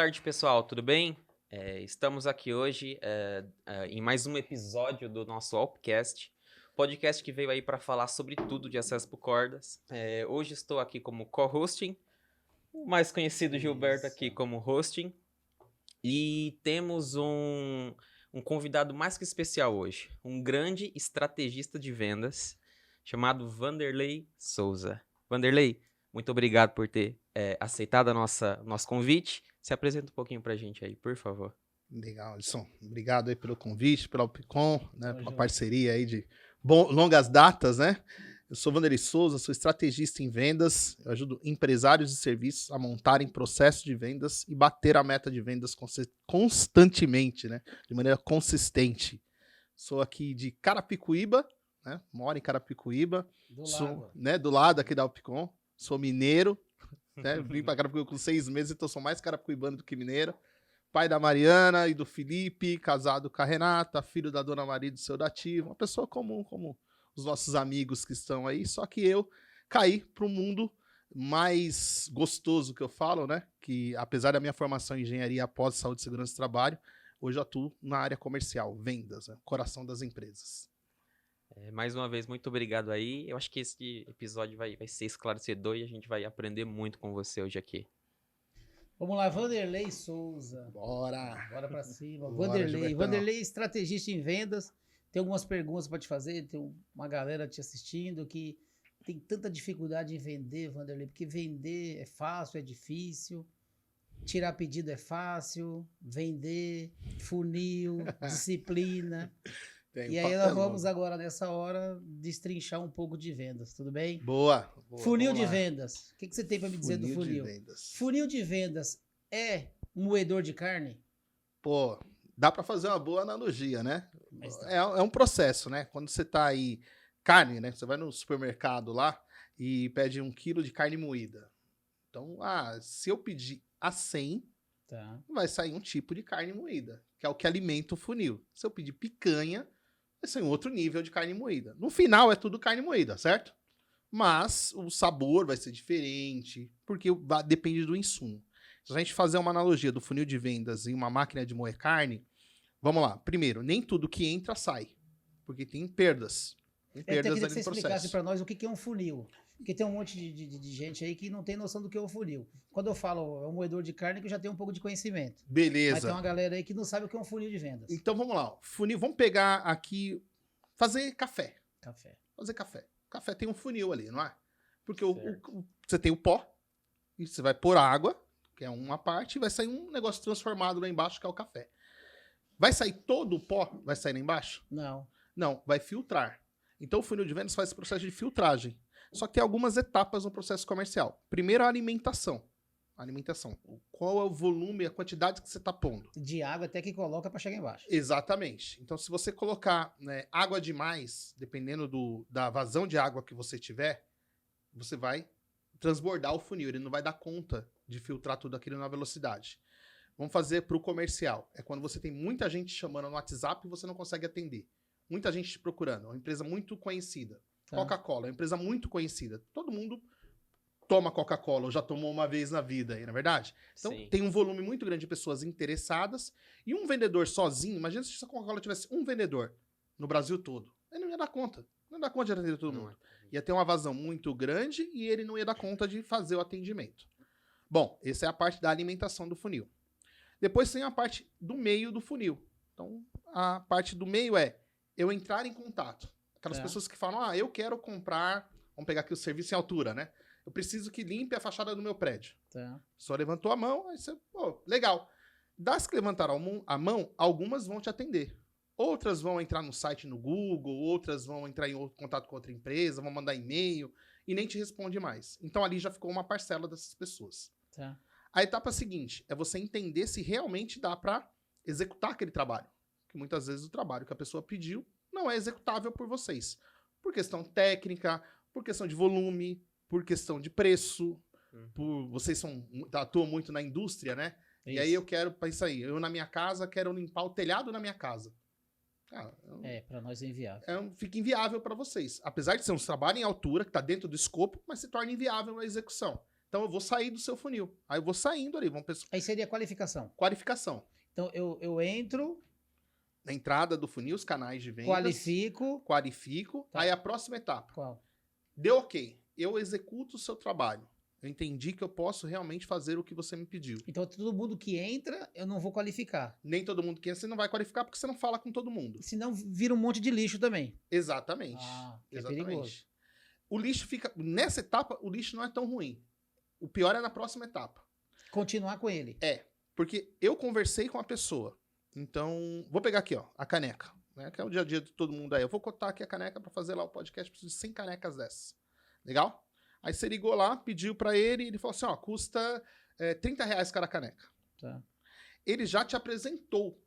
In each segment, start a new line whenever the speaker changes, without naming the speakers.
tarde, pessoal, tudo bem? Estamos aqui hoje em mais um episódio do nosso Alpcast, podcast que veio aí para falar sobre tudo de acesso por cordas. Hoje estou aqui como co-hosting, o mais conhecido Gilberto aqui como hosting, e temos um convidado mais que especial hoje, um grande estrategista de vendas chamado Vanderlei Souza. Vanderlei, muito obrigado por ter aceitado nosso convite. Se apresenta um pouquinho pra gente aí, por favor.
Legal, Alisson. Obrigado aí pelo convite, pela Alpicom, né, pela
junto.
parceria aí de longas datas, né? Eu sou Vanderlei Souza, sou estrategista em vendas. Eu ajudo empresários de serviços a montarem processos de vendas e bater a meta de vendas constantemente, né? De maneira consistente. Sou aqui de Carapicuíba, né? Moro em Carapicuíba. Do lado aqui da Alpicom. Sou mineiro, né? Vim para Carapicuíba com 6 meses, então sou mais carapicuibano do que mineiro. Pai da Mariana e do Felipe, casado com a Renata, filho da Dona Maria e do seu Dativo, uma pessoa comum, como os nossos amigos que estão aí, só que eu caí para um mundo mais gostoso que eu falo, né? Que apesar da minha formação em engenharia após saúde, segurança e trabalho, hoje eu atuo na área comercial, vendas, né? Coração das empresas.
Mais uma vez, muito obrigado aí. Eu acho que esse episódio vai ser esclarecedor e a gente vai aprender muito com você hoje aqui.
Vamos lá, Vanderlei Souza.
Bora
pra cima.
Bora,
Vanderlei, estrategista em vendas. Tem algumas perguntas para te fazer. Tem uma galera te assistindo que tem tanta dificuldade em vender, Vanderlei, porque vender é fácil, é difícil. Tirar pedido é fácil. Vender, funil, disciplina. E aí nós vamos agora, nessa hora, destrinchar um pouco de vendas, tudo bem?
Boa.
Funil de vendas. O que você tem para me dizer do funil? Funil de vendas é um moedor de carne?
Pô, dá para fazer uma boa analogia, né? É um processo, né? Quando você tá aí, carne, né? Você vai no supermercado lá e pede 1 quilo de carne moída. Então, se eu pedir a 100, vai sair um tipo de carne moída, que é o que alimenta o funil. Se eu pedir picanha, vai ser um outro nível de carne moída. No final é tudo carne moída, certo? Mas o sabor vai ser diferente, porque depende do insumo. Se a gente fazer uma analogia do funil de vendas em uma máquina de moer carne, vamos lá. Primeiro, nem tudo que entra sai, porque tem perdas. Tem perdas ali no processo.
Que você explicasse para nós o que é um funil. Porque tem um monte de gente aí que não tem noção do que é um funil. Quando eu falo é um moedor de carne, que eu já tenho um pouco de conhecimento.
Beleza.
Mas tem uma galera aí que não sabe o que é um funil de vendas.
Então vamos lá. Funil, vamos pegar aqui, fazer café. Fazer café. Café tem um funil ali, não é? Porque você tem o pó, e você vai pôr água, que é uma parte, e vai sair um negócio transformado lá embaixo, que é o café. Vai sair todo o pó? Vai sair lá embaixo? Não, vai filtrar. Então o funil de vendas faz esse processo de filtragem. Só que tem algumas etapas no processo comercial. Primeiro, a alimentação. Qual é o volume, a quantidade que você está pondo?
De água até que coloca para chegar embaixo.
Exatamente. Então, se você colocar, né, água demais, dependendo da vazão de água que você tiver, você vai transbordar o funil. Ele não vai dar conta de filtrar tudo aquilo na velocidade. Vamos fazer para o comercial. É quando você tem muita gente chamando no WhatsApp e você não consegue atender. Muita gente te procurando. É uma empresa muito conhecida. Coca-Cola é uma empresa muito conhecida. Todo mundo toma Coca-Cola, ou já tomou uma vez na vida, não é verdade? Então, tem um volume muito grande de pessoas interessadas. E um vendedor sozinho, imagina se a Coca-Cola tivesse um vendedor no Brasil todo. Ele não ia dar conta. Não ia dar conta de atender todo mundo. Ia ter uma vazão muito grande e ele não ia dar conta de fazer o atendimento. Bom, essa é a parte da alimentação do funil. Depois tem a parte do meio do funil. Então, a parte do meio é eu entrar em contato. Aquelas pessoas que falam, eu quero comprar, vamos pegar aqui o serviço em altura, né? Eu preciso que limpe a fachada do meu prédio. Só levantou a mão, aí você, legal. Das que levantaram a mão, algumas vão te atender. Outras vão entrar no site no Google, outras vão entrar em contato com outra empresa, vão mandar e-mail e nem te responde mais. Então ali já ficou uma parcela dessas pessoas. A etapa seguinte é você entender se realmente dá para executar aquele trabalho. Porque muitas vezes o trabalho que a pessoa pediu não é executável por vocês. Por questão técnica, por questão de volume, por questão de preço. Vocês atuam muito na indústria, né? Isso. E aí eu quero, isso aí, eu na minha casa quero limpar o telhado na minha casa.
Para nós é inviável.
Fica inviável para vocês. Apesar de ser um trabalho em altura, que está dentro do escopo, mas se torna inviável na execução. Então eu vou sair do seu funil. Aí eu vou saindo ali, vamos pensar.
Aí seria qualificação.
Qualificação.
Então eu entro,
Na entrada do funil, os canais de vendas.
qualifico. Tá.
Aí a próxima etapa.
Qual?
Deu ok. Eu executo o seu trabalho. Eu entendi que eu posso realmente fazer o que você me pediu.
Então todo mundo que entra, eu não vou qualificar.
Nem todo mundo que entra, você não vai qualificar porque você não fala com todo mundo.
Senão vira um monte de lixo também.
Exatamente.
Que
Exatamente.
é perigoso.
O lixo fica... Nessa etapa, o lixo não é tão ruim. O pior é na próxima etapa.
Continuar com ele.
Porque eu conversei com a pessoa. Então, vou pegar aqui, ó, a caneca. Né, que é o dia a dia de todo mundo aí. Eu vou cotar aqui a caneca para fazer lá o podcast. Preciso de 100 canecas dessas. Legal? Aí você ligou lá, pediu para ele. Ele falou assim, ó, custa R$30 cada caneca.
Tá.
Ele já te apresentou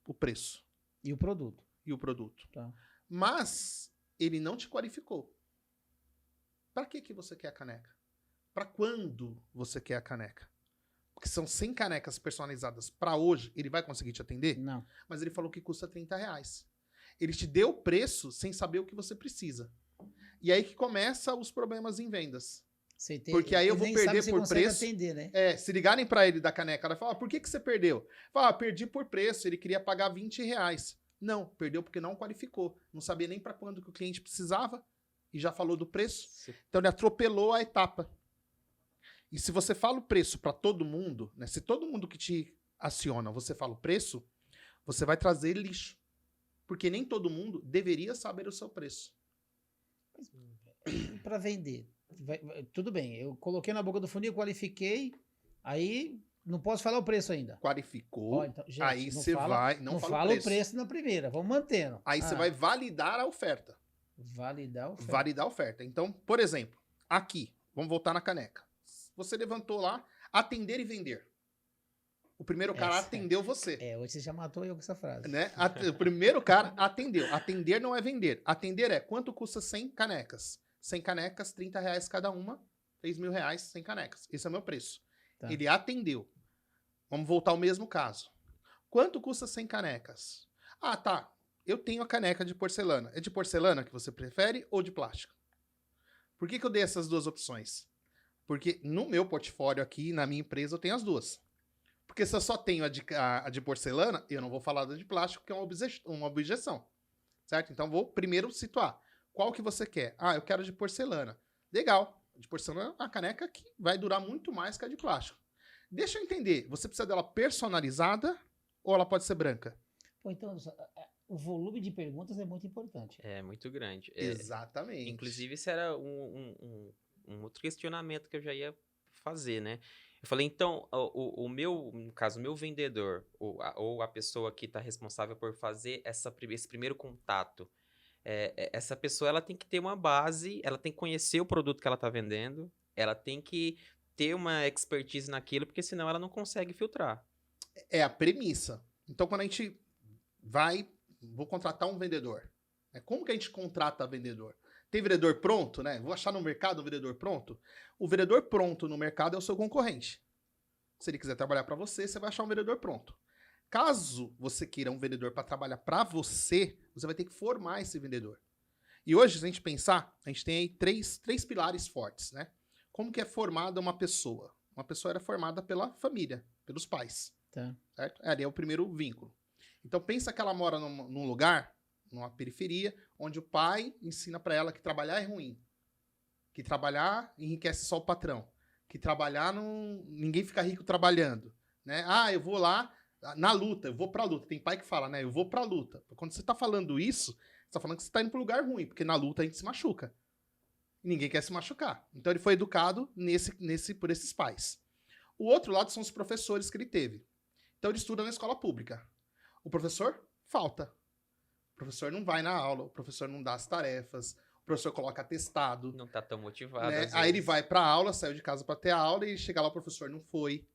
o preço.
E o produto.
E o produto.
Tá.
Mas ele não te qualificou. Para que você quer a caneca? Para quando você quer a caneca? Porque são 100 canecas personalizadas para hoje, ele vai conseguir te atender?
Não.
Mas ele falou que custa R$30. Ele te deu o preço sem saber o que você precisa. E aí que começa os problemas em vendas. Porque aí eu vou perder por preço.
Atender, né?
Se ligarem para ele da caneca, ela fala, por que você perdeu? Fala, perdi por preço, ele queria pagar R$20. Não, perdeu porque não qualificou. Não sabia nem para quando que o cliente precisava e já falou do preço. Então ele atropelou a etapa. E se você fala o preço para todo mundo, né? Se todo mundo que te aciona, você fala o preço, você vai trazer lixo. Porque nem todo mundo deveria saber o seu preço.
Para vender. Tudo bem, eu coloquei na boca do funil, qualifiquei, aí não posso falar o preço ainda.
Qualificou,
Então, gente,
aí você vai...
Não fala o preço na primeira, vamos mantendo.
Aí você vai validar a oferta.
Validar a oferta.
Validar a oferta. Então, por exemplo, aqui, vamos voltar na caneca. Você levantou lá, atender e vender. O primeiro cara atendeu você.
Hoje você já matou eu com essa frase.
Né? O primeiro cara atendeu. Atender não é vender. Atender é quanto custa 100 canecas. 100 canecas, R$30 cada uma, R$3.000, 100 canecas. Esse é o meu preço. Tá. Ele atendeu. Vamos voltar ao mesmo caso. Quanto custa 100 canecas? Ah, tá. Eu tenho a caneca de porcelana. É de porcelana que você prefere ou de plástico? Por que eu dei essas duas opções? Porque no meu portfólio aqui, na minha empresa, eu tenho as duas. Porque se eu só tenho a de porcelana, eu não vou falar da de plástico, que é uma objeção. Certo? Então, vou primeiro situar. Qual que você quer? Ah, eu quero de porcelana. Legal. De porcelana é uma caneca que vai durar muito mais que a de plástico. Deixa eu entender. Você precisa dela personalizada ou ela pode ser branca?
Pô, então, o volume de perguntas é muito importante.
É muito grande.
Exatamente.
Inclusive, isso era um outro questionamento que eu já ia fazer, né? Eu falei, então, no caso, o meu vendedor, ou a pessoa que está responsável por fazer esse primeiro contato, essa pessoa ela tem que ter uma base, ela tem que conhecer o produto que ela está vendendo, ela tem que ter uma expertise naquilo, porque senão ela não consegue filtrar.
É a premissa. Então, quando a gente vou contratar um vendedor. Como que a gente contrata vendedor? Tem vendedor pronto, né? Vou achar no mercado um vendedor pronto. O vendedor pronto no mercado é o seu concorrente. Se ele quiser trabalhar para você, você vai achar um vendedor pronto. Caso você queira um vendedor para trabalhar para você, você vai ter que formar esse vendedor. E hoje, se a gente pensar, a gente tem aí três pilares fortes, né? Como que é formada uma pessoa? Uma pessoa era formada pela família, pelos pais.
Tá.
Certo? Ali é o primeiro vínculo. Então pensa que ela mora num lugar, numa periferia, onde o pai ensina para ela que trabalhar é ruim. Que trabalhar enriquece só o patrão. Que trabalhar ninguém fica rico trabalhando. Né? Ah, eu vou lá na luta, eu vou pra luta. Tem pai que fala, né? Eu vou pra luta. Quando você tá falando isso, você tá falando que você tá indo pro lugar ruim, porque na luta a gente se machuca. E ninguém quer se machucar. Então ele foi educado por esses pais. O outro lado são os professores que ele teve. Então ele estuda na escola pública. O professor falta. O professor não vai na aula, o professor não dá as tarefas, o professor coloca atestado.
Não tá tão motivado.
Né? Aí ele vai pra aula, saiu de casa pra ter a aula e chega lá, o professor não foi.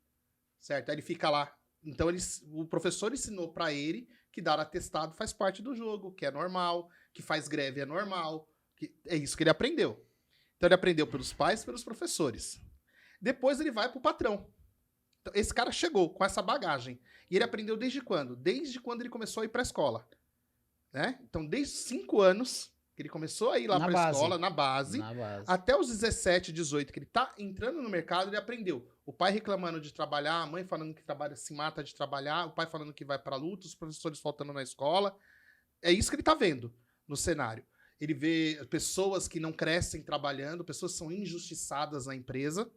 Certo? Aí ele fica lá. Então o professor ensinou pra ele que dar atestado faz parte do jogo, que é normal, que faz greve é normal. Que é isso que ele aprendeu. Então ele aprendeu pelos pais e pelos professores. Depois ele vai pro patrão. Então, esse cara chegou com essa bagagem. E ele aprendeu desde quando? Desde quando ele começou a ir pra escola. Né? Então, desde 5 anos, que ele começou a ir lá
Na
pra
base.
escola, na base,
Na base.
até os 17, 18, que ele tá entrando no mercado, ele aprendeu. O pai reclamando de trabalhar, a mãe falando que trabalha, se mata de trabalhar, o pai falando que vai pra luta, os professores faltando na escola. É isso que ele tá vendo no cenário. Ele vê pessoas que não crescem trabalhando, pessoas que são injustiçadas na empresa,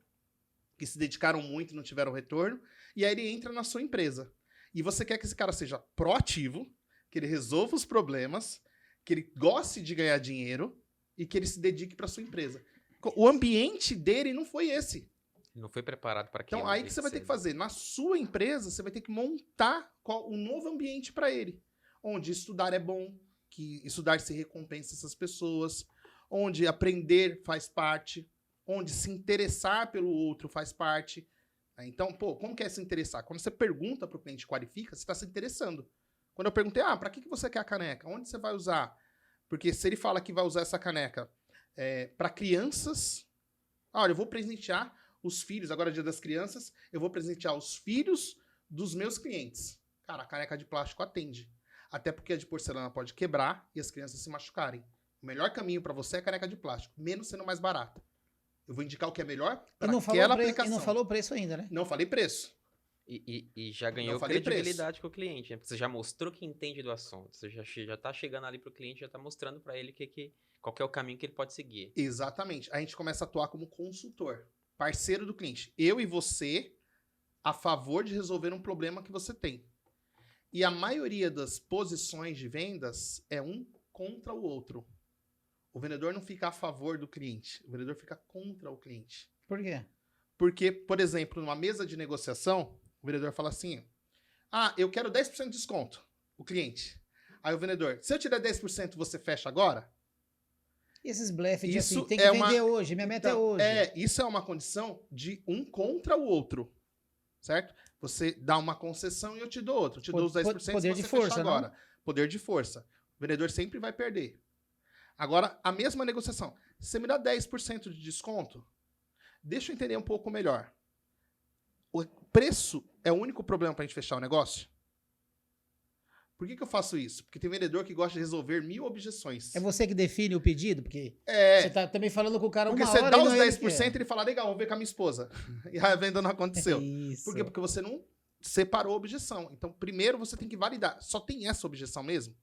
que se dedicaram muito e não tiveram retorno, e aí ele entra na sua empresa. E você quer que esse cara seja proativo, que ele resolva os problemas, que ele goste de ganhar dinheiro e que ele se dedique para sua empresa. O ambiente dele não foi esse.
Não foi preparado para aquilo.
Então, aí que você vai ter que fazer. Na sua empresa, você vai ter que montar um novo ambiente para ele. Onde estudar é bom, que estudar se recompensa essas pessoas, onde aprender faz parte, onde se interessar pelo outro faz parte. Então, pô, como que é se interessar? Quando você pergunta para o cliente, qualifica, você está se interessando. Quando eu perguntei, para que você quer a caneca? Onde você vai usar? Porque se ele fala que vai usar essa caneca para crianças, olha, eu vou presentear os filhos, agora é dia das crianças, eu vou presentear os filhos dos meus clientes. Cara, a caneca de plástico atende. Até porque a de porcelana pode quebrar e as crianças se machucarem. O melhor caminho para você é a caneca de plástico, menos sendo mais barata. Eu vou indicar o que é melhor para aquela aplicação.
E não falou o preço ainda, né?
Não falei preço.
E já ganhou credibilidade com o cliente, né? Você já mostrou que entende do assunto. Você já tá chegando ali pro cliente, já tá mostrando para ele qual que é o caminho que ele pode seguir.
Exatamente. A gente começa a atuar como consultor, parceiro do cliente. Eu e você, a favor de resolver um problema que você tem. E a maioria das posições de vendas é um contra o outro. O vendedor não fica a favor do cliente, o vendedor fica contra o cliente.
Por quê?
Porque, por exemplo, numa mesa de negociação, o vendedor fala assim, eu quero 10% de desconto, o cliente. Aí o vendedor, se eu te der 10%, você fecha agora?
E esses blefs de
Isso
assim, tem que vender hoje, minha meta é hoje.
Isso é uma condição de um contra o outro, certo? Você dá uma concessão e eu te dou outra. Eu te dou os 10%
poder
se você
de força,
fechar agora.
não?
Poder de força. O vendedor sempre vai perder. Agora, a mesma negociação. Você me dá 10% de desconto? Deixa eu entender um pouco melhor. O preço é o único problema para a gente fechar o negócio? Por que eu faço isso? Porque tem vendedor que gosta de resolver 1000 objeções.
É você que define o pedido? Porque você tá também falando com o cara
porque
uma
você
hora...
dá os
e
10% e ele fala, legal, vou ver com a minha esposa. E a venda não aconteceu.
Isso.
Por quê? Porque você não separou a objeção. Então, primeiro você tem que validar. Só tem essa objeção mesmo?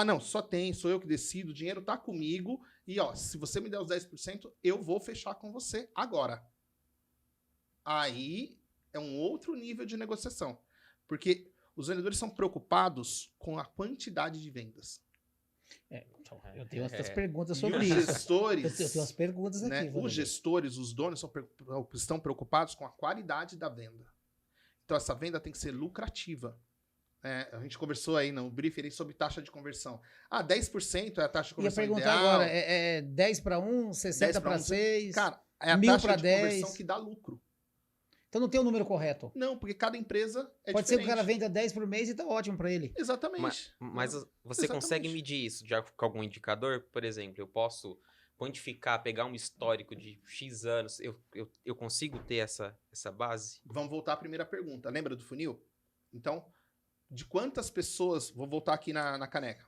Não, só tem, sou eu que decido, o dinheiro tá comigo. E, se você me der os 10%, eu vou fechar com você agora. Aí é um outro nível de negociação. Porque os vendedores são preocupados com a quantidade de vendas.
Então, eu tenho essas perguntas
E
sobre
os
isso.
gestores,
Eu tenho umas perguntas aqui.
né, os gestores, os donos estão preocupados com a qualidade da venda. Então, essa venda tem que ser lucrativa. A gente conversou aí no briefing sobre taxa de conversão. 10% é a taxa de conversão
ia perguntar
ideal.
agora, é 10 para 1, 60 para 6?
Cara, é a
1000
taxa
para
de
10.
conversão que dá lucro.
Então não tem o número correto.
Não, porque cada empresa é
Pode
diferente.
ser que o cara venda 10 por mês e tá ótimo para ele.
Exatamente.
Mas você consegue medir isso já com algum indicador? Por exemplo, eu posso quantificar, pegar um histórico de X anos, eu consigo ter essa base?
Vamos voltar à primeira pergunta. Lembra do funil? Então, de quantas pessoas... Vou voltar aqui na caneca.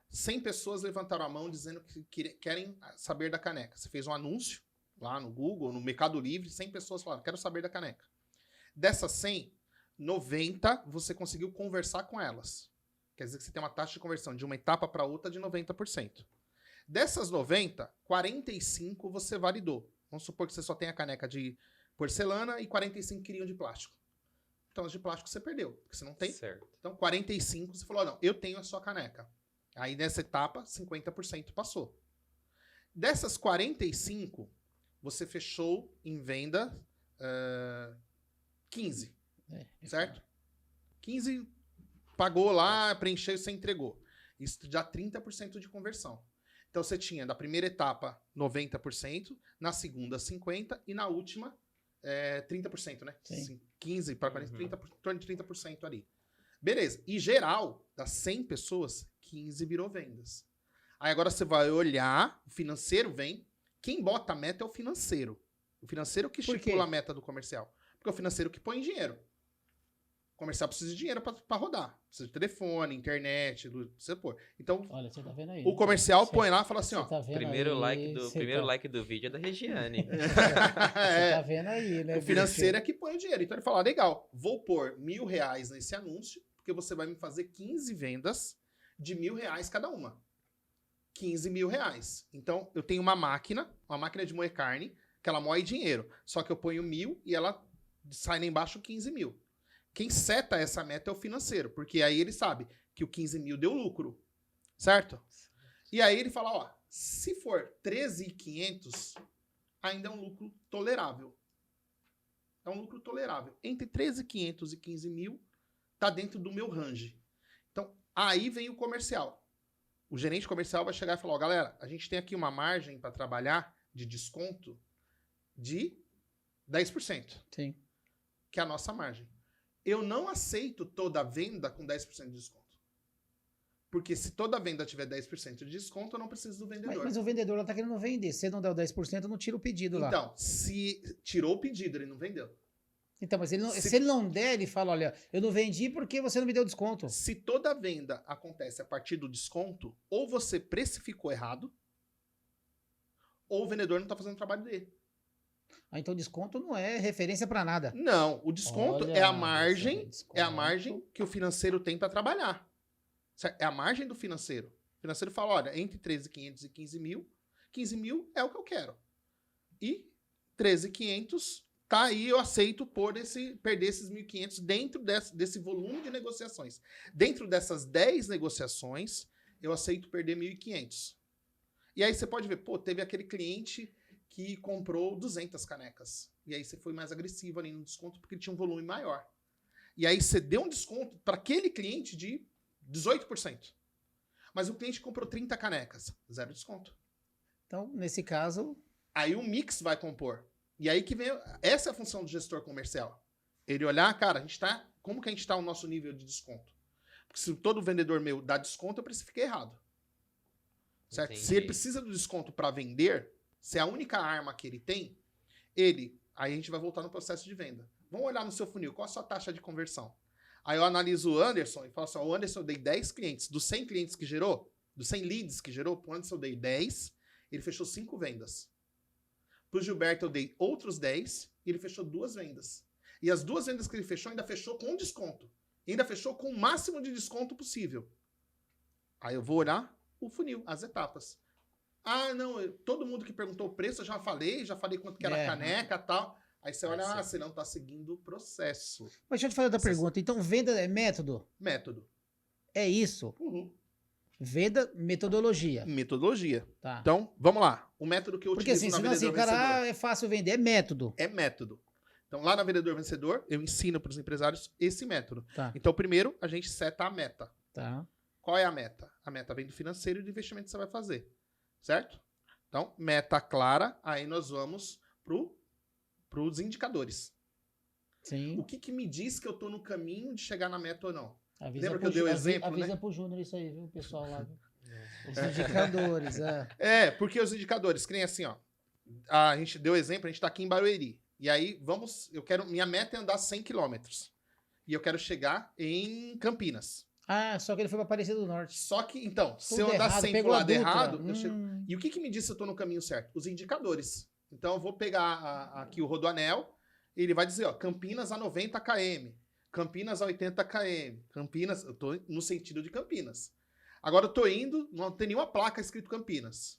100 pessoas levantaram a mão dizendo que querem saber da caneca. Você fez um anúncio lá no Google, no Mercado Livre, 100 pessoas falaram, quero saber da caneca. Dessas 100, 90 você conseguiu conversar com elas. Quer dizer que você tem uma taxa de conversão de uma etapa para outra de 90%. Dessas 90, 45 você validou. Vamos supor que você só tem a caneca de porcelana e 45 queriam de plástico. Então, as de plástico você perdeu, porque você não tem.
Certo.
Então, 45 você falou, não, eu tenho a sua caneca. Aí, nessa etapa, 50% passou. Dessas 45, você fechou em venda 15, certo? 15 pagou lá, preencheu e você entregou. Isso já 30% de conversão. Então, você tinha, da primeira etapa, 90%, na segunda, 50% e na última, 30%, né?
Sim.
15 para 40, 30, em torno de 30% ali. Beleza. E geral, das 100 pessoas, 15 virou vendas. Aí agora você vai olhar, o financeiro vem, quem bota a meta é o financeiro. O financeiro que estipula a meta do comercial. Porque é o financeiro que põe dinheiro. O comercial precisa de dinheiro para rodar. Precisa de telefone, internet, precisa pôr. Então,
Olha, você tá vendo aí.
o comercial
Você-
põe lá e fala assim,
você
ó.
tá vendo
Primeiro
aí,
like do vídeo é da Regiane.
Você tá vendo aí, né?
O financeiro é que põe o dinheiro. Então ele fala, legal, vou pôr R$1.000 nesse anúncio, porque você vai me fazer 15 vendas de R$1.000 cada uma. 15 mil reais. Então, eu tenho uma máquina de moer carne, que ela moe dinheiro. Só que eu ponho 1.000 e ela sai lá embaixo 15 mil. Quem seta essa meta é o financeiro, porque aí ele sabe que o 15 mil deu lucro, certo? E aí ele fala, ó, se for 13.500, ainda é um lucro tolerável. É um lucro tolerável. Entre 13.500 e 15 mil, tá dentro do meu range. Então, aí vem o comercial. O gerente comercial vai chegar e falar, ó, galera, a gente tem aqui uma margem para trabalhar de desconto de 10%,
Sim.
que é a nossa margem. Eu não aceito toda venda com 10% de desconto. Porque se toda venda tiver 10% de desconto, eu não preciso do vendedor.
Mas o vendedor lá tá querendo vender. Se você não der o 10%, não tira o pedido lá.
Então, se tirou o pedido, ele não vendeu.
Então, mas
se-
se ele não der, ele fala, olha, eu não vendi porque você não me deu desconto.
Se toda venda acontece a partir do desconto, ou você precificou errado, ou o vendedor não está fazendo o trabalho dele.
Ah, então desconto não é referência para nada.
Não, o desconto
Olha,
é a
você
margem,
vê,
é a
desconto.
margem que o financeiro tem para trabalhar. Certo? É a margem do financeiro. O financeiro fala, olha, entre 13.500 e 15 mil, 15 mil é o que eu quero. E 13.500, tá aí, eu aceito perder esses 1.500 dentro desse volume de negociações. Dentro dessas 10 negociações, eu aceito perder 1.500. E aí você pode ver, pô, teve aquele cliente que comprou 200 canecas. E aí você foi mais agressivo ali no desconto porque ele tinha um volume maior. E aí você deu um desconto para aquele cliente de 18%. Mas o cliente comprou 30 canecas, 0 desconto.
Então, nesse caso,
Aí o mix vai compor. E aí que vem. Essa é a função do gestor comercial. Ele olhar, cara, como que a gente está no nosso nível de desconto? Porque se todo vendedor meu dá desconto, eu precifiquei errado. Certo?
Entendi.
Se ele precisa do desconto para vender, se é a única arma que ele tem, aí a gente vai voltar no processo de venda. Vamos olhar no seu funil, qual a sua taxa de conversão? Aí eu analiso o Anderson e falo assim, o Anderson eu dei 10 clientes. Dos 100 clientes que gerou, dos 100 leads que gerou, pro Anderson eu dei 10, ele fechou 5 vendas. Pro Gilberto eu dei outros 10 e ele fechou 2 vendas. E as 2 vendas que ele fechou, ainda fechou com desconto. Ainda fechou com o máximo de desconto possível. Aí eu vou olhar o funil, as etapas. Ah, não, todo mundo que perguntou o preço, eu já falei quanto que era a caneca e tal. Aí você olha, você não tá seguindo o processo.
mas deixa eu te fazer outra pergunta. Então, venda é método?
Método.
É isso?
Uhum.
Venda, metodologia.
Metodologia.
Tá.
Então, vamos lá. O método que eu
Porque
utilizo
assim,
na
senão assim,
Vendedor
o cara,
Vencedor
é fácil vender, é método.
é método. Então, lá na Vendedor Vencedor, eu ensino para os empresários esse método.
Tá,
Então, primeiro, a gente seta a meta.
tá.
Qual é a meta? A meta vem do financeiro e do investimento que você vai fazer. Certo? Então, meta clara, aí nós vamos para os indicadores.
Sim.
O que me diz que eu estou no caminho de chegar na meta ou não?
Avisa
Lembra que
pro
eu dei o
Ju-
exemplo,
avisa
né?
pro Júnior isso aí, viu, pessoal lá. Viu? Os indicadores, é.
Porque os indicadores, que nem assim, ó. A gente deu exemplo, a gente tá aqui em Barueri. E aí, minha meta é andar 100 quilômetros. E eu quero chegar em Campinas.
Ah, só que ele foi pra Aparecida do Norte.
Só que, então, se
Tudo
eu andar
errado,
100 pro
pegou a
lado
Dutra.
errado, eu chego... E o que me diz se eu tô no caminho certo? Os indicadores. Então, eu vou pegar aqui o Rodoanel, e ele vai dizer, ó, Campinas a 90 km, Campinas a 80 km, Campinas, eu tô no sentido de Campinas. Agora eu tô indo, não tem nenhuma placa escrito Campinas.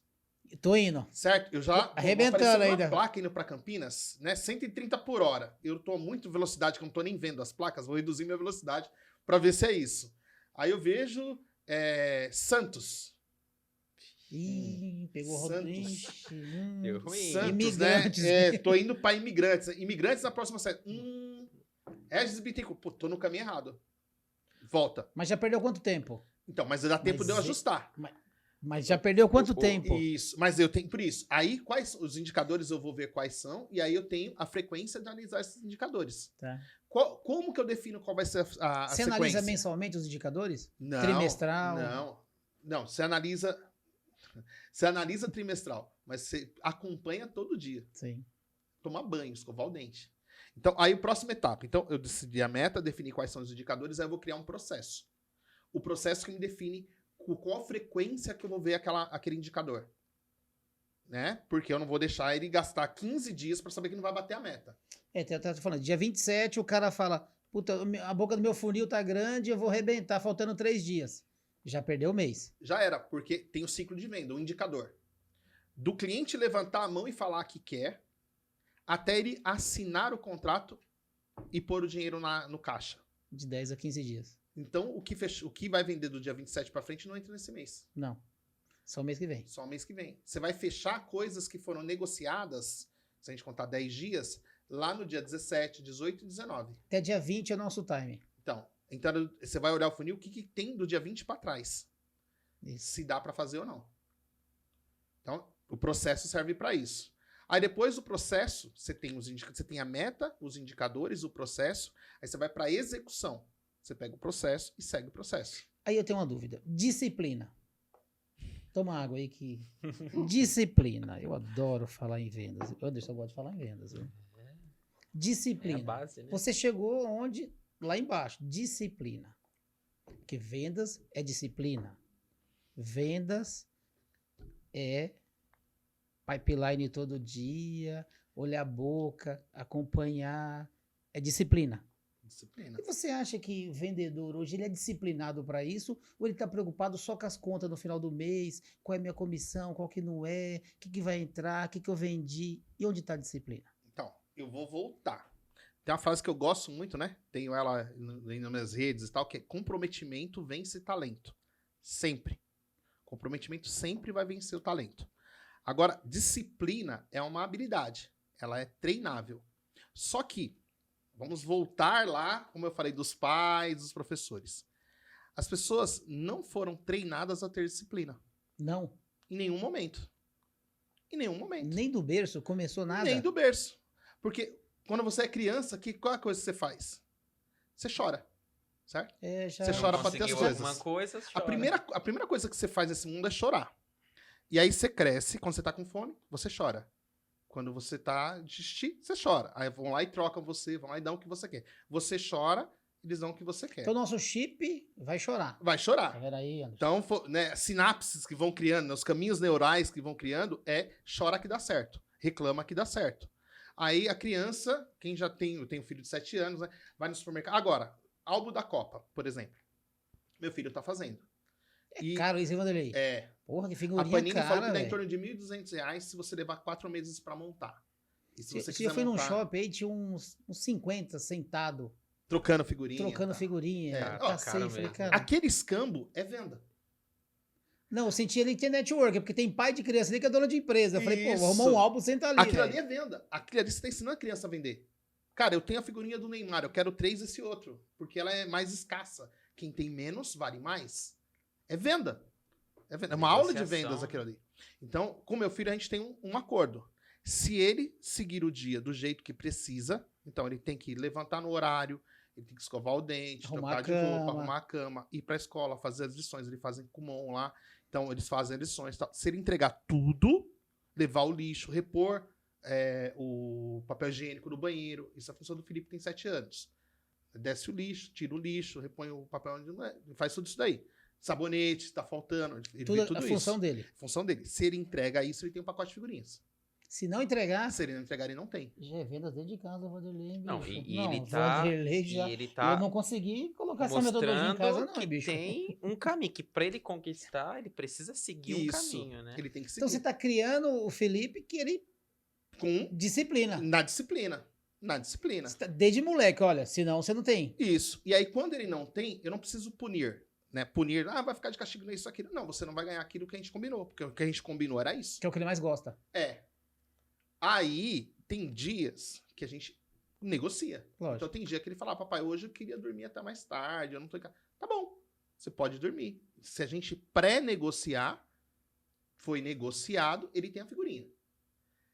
Tô indo.
Certo? Eu já
Arrebentando
apareceu uma
ainda.
placa indo para Campinas, né? 130 por hora. Eu tô muito velocidade, que eu não tô nem vendo as placas, vou reduzir minha velocidade para ver se é isso. Aí eu vejo Santos.
Ih, pegou o
Santos.
Ixi,
Deu ruim.
Santos,
Imigrantes.
né? Tô indo para imigrantes. Imigrantes na próxima série. Regis Bittencourt. Pô, tô no caminho errado. Volta.
Mas já perdeu quanto tempo?
Então, mas dá tempo de eu ajustar.
Mas já perdeu quanto tempo?
Isso, mas eu tenho por isso. Aí, quais os indicadores eu vou ver quais são, e aí eu tenho a frequência de analisar esses indicadores.
Tá.
Como que eu defino qual vai ser a
Você
sequência?
analisa mensalmente os indicadores?
Não,
Trimestral?
Não, você analisa trimestral, mas você acompanha todo dia.
Sim.
Tomar banho, escovar o dente. Então, aí a próxima etapa. Então, eu decidi a meta, defini quais são os indicadores, aí eu vou criar um processo. O processo que me define com qual frequência que eu vou ver aquele indicador. Né? Porque eu não vou deixar ele gastar 15 dias para saber que não vai bater a meta.
Tá falando, dia 27 o cara fala, puta, a boca do meu funil tá grande, eu vou arrebentar, faltando 3 dias. Já perdeu o mês.
Já era, porque tem o ciclo de venda, o indicador. Do cliente levantar a mão e falar que quer, até ele assinar o contrato e pôr o dinheiro no caixa.
De 10 a 15 dias.
Então, o que vai vender do dia 27 para frente não entra nesse mês.
Não. Só o mês que vem.
Só o mês que vem. Você vai fechar coisas que foram negociadas, se a gente contar 10 dias, lá no dia 17, 18 e 19.
Até dia 20 é o nosso time.
Então você vai olhar o funil, o que tem do dia 20 para trás.
Isso.
Se dá para fazer ou não. Então, o processo serve para isso. Aí depois do processo, você tem a meta, os indicadores, o processo, aí você vai para execução. Você pega o processo e segue o processo.
Aí eu tenho uma dúvida. Disciplina. Toma água aí que... Disciplina. Eu adoro falar em vendas. Anderson, eu gosto de falar em vendas. Viu? Disciplina.
É a base, né?
Você chegou onde? Lá embaixo. Disciplina. Porque vendas é disciplina. Vendas é pipeline todo dia, olhar a boca, acompanhar. É disciplina.
Disciplina.
E você acha que o vendedor hoje ele é disciplinado para isso? Ou ele está preocupado só com as contas no final do mês? Qual é a minha comissão? Qual que não é? O que vai entrar? O que eu vendi? E onde está a disciplina?
Então, eu vou voltar. Tem uma frase que eu gosto muito, né? Tenho ela nas minhas redes e tal, que é comprometimento vence talento. Sempre. Comprometimento sempre vai vencer o talento. Agora, disciplina é uma habilidade. Ela é treinável. Só que, vamos voltar lá, como eu falei, dos pais, dos professores. As pessoas não foram treinadas a ter disciplina.
Não.
Em nenhum momento. Em nenhum momento.
Nem do berço começou nada.
Nem do berço. Porque quando você é criança, qual é a coisa que você faz? Você chora. Certo?
Já...
Você chora pra ter as coisas.
Chora.
A primeira coisa que você faz nesse mundo é chorar. E aí você cresce, quando você tá com fome, você chora. Quando você tá de xixi, você chora. Aí vão lá e trocam você, vão lá e dão o que você quer. Você chora, eles dão o que você quer.
Então o nosso chip vai chorar.
Vai chorar.
Tá vendo aí, Anderson?
Então, né, sinapses que vão criando, os caminhos neurais que vão criando, chora que dá certo. Reclama que dá certo. Aí a criança, quem já tem, eu tenho um filho de 7 anos, né, vai no supermercado. Agora, álbum da Copa, por exemplo. Meu filho tá fazendo.
Caro isso, hein, Vanderlei?
É.
Porra, que
A
figurinha
Panini
cara,
falou que dá em
velho.
torno de R$ 1.200 se você levar 4 meses pra montar. E se você
Se
quiser
eu fui num
montar,
shopping aí, tinha uns 50 sentado,
trocando figurinha.
trocando
tá.
figurinha.
É,
ó,
Cacei,
cara
falei,
mesmo.
cara.
Aquele escambo é venda.
Não, eu senti ali que tem network, porque tem pai de criança ali que é dona de empresa. Eu falei, pô, vou arrumar
Isso.
um álbum, senta ali.
Aquilo
velho.
ali é venda. Aquilo ali você tá ensinando a criança a vender. Cara, eu tenho a figurinha do Neymar, eu quero 3 desse outro. Porque ela é mais escassa. Quem tem menos, vale mais. É venda. É venda. É uma aula de
Negociação.
vendas aquilo ali. Então, com meu filho, a gente tem um acordo. Se ele seguir o dia do jeito que precisa, então ele tem que levantar no horário, ele tem que escovar o dente,
Arrumar
trocar
a
de roupa,
cama.
arrumar a cama, ir pra escola, fazer as lições. Eles fazem Kumon lá. Então, eles fazem as lições. Tal. Se ele entregar tudo, levar o lixo, repor o papel higiênico no banheiro. Isso é a função do Felipe, que tem 7 anos. Desce o lixo, tira o lixo, repõe o papel, faz tudo isso daí. Sabonete, tá faltando, ele
Tudo,
vê tudo
a
isso.
função dele.
Função dele. Se ele entrega isso, ele tem um pacote de figurinhas.
Se não entregar,
Se ele não entregar, ele não tem.
já é vendas dentro de casa, Vanderlei.
Não,
bicho.
e ele tá.
Vanderlei já.
E ele tá
Eu não consegui colocar essa metodologia em casa,
mostrando
não,
que
bicho.
tem um caminho, que pra ele conquistar, ele precisa seguir um caminho, né?
Ele tem que seguir.
Então você tá criando o Felipe que ele.
Com,
Disciplina.
na disciplina. Na disciplina.
Você tá desde moleque, olha, senão você não tem.
Isso. E aí, quando ele não tem, eu não preciso punir. Né? Punir, vai ficar de castigo nisso, aquilo. Não, você não vai ganhar aquilo que a gente combinou. Porque o que a gente combinou era isso.
Que é o que ele mais gosta.
É. Aí, tem dias que a gente negocia.
Lógico.
Então, tem dia que ele fala, papai, hoje eu queria dormir até mais tarde, eu não tô em casa. Tá bom, você pode dormir. Se a gente pré-negociar, foi negociado, ele tem a figurinha.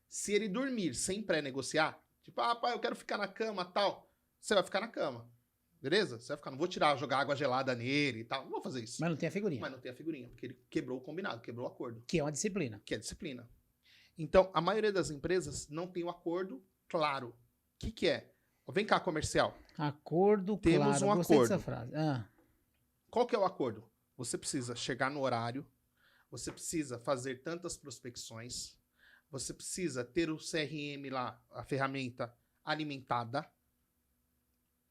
Se ele dormir sem pré-negociar, tipo, pai, eu quero ficar na cama, tal, você vai ficar na cama. Beleza? Você vai ficar, não vou jogar água gelada nele e tal, não vou fazer isso.
Mas não tem a figurinha.
Mas não tem a figurinha, porque ele quebrou o combinado, quebrou o acordo,
Que é uma disciplina.
que é disciplina. Então, a maioria das empresas não tem o acordo claro. O que é? Vem cá, comercial.
Acordo,
Temos
claro.
um
Gostei dessa
acordo.
frase.
Qual que é o acordo? Você precisa chegar no horário, você precisa fazer tantas prospecções, você precisa ter o CRM lá, a ferramenta alimentada,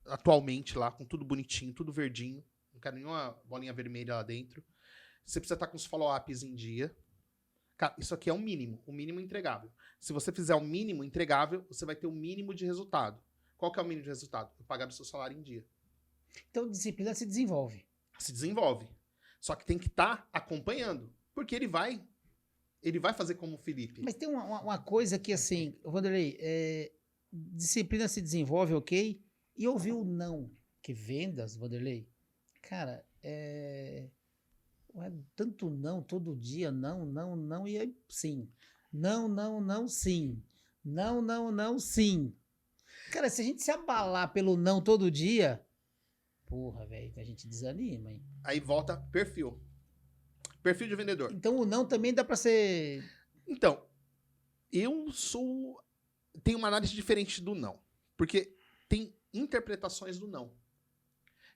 atualmente lá, com tudo bonitinho, tudo verdinho, não quero nenhuma bolinha vermelha lá dentro. Você precisa estar com os follow-ups em dia. Cara, isso aqui é o mínimo entregável. Se você fizer o mínimo entregável, você vai ter o mínimo de resultado. Qual que é o mínimo de resultado? Eu pagar o seu salário em dia.
Então, disciplina se desenvolve.
Se desenvolve. Só que tem que estar acompanhando. Porque ele vai fazer como o Felipe.
Mas tem uma coisa que, assim, Vanderlei, disciplina se desenvolve, ok? E ouvir o não. Que vendas, Vanderlei, cara, não é tanto não todo dia, não, e aí sim. Não, sim. Não, sim. Cara, se a gente se abalar pelo não todo dia, porra, velho, a gente desanima, hein?
Aí volta perfil. Perfil de vendedor.
Então o não também dá pra ser...
Então, tenho uma análise diferente do não. Porque tem interpretações do não.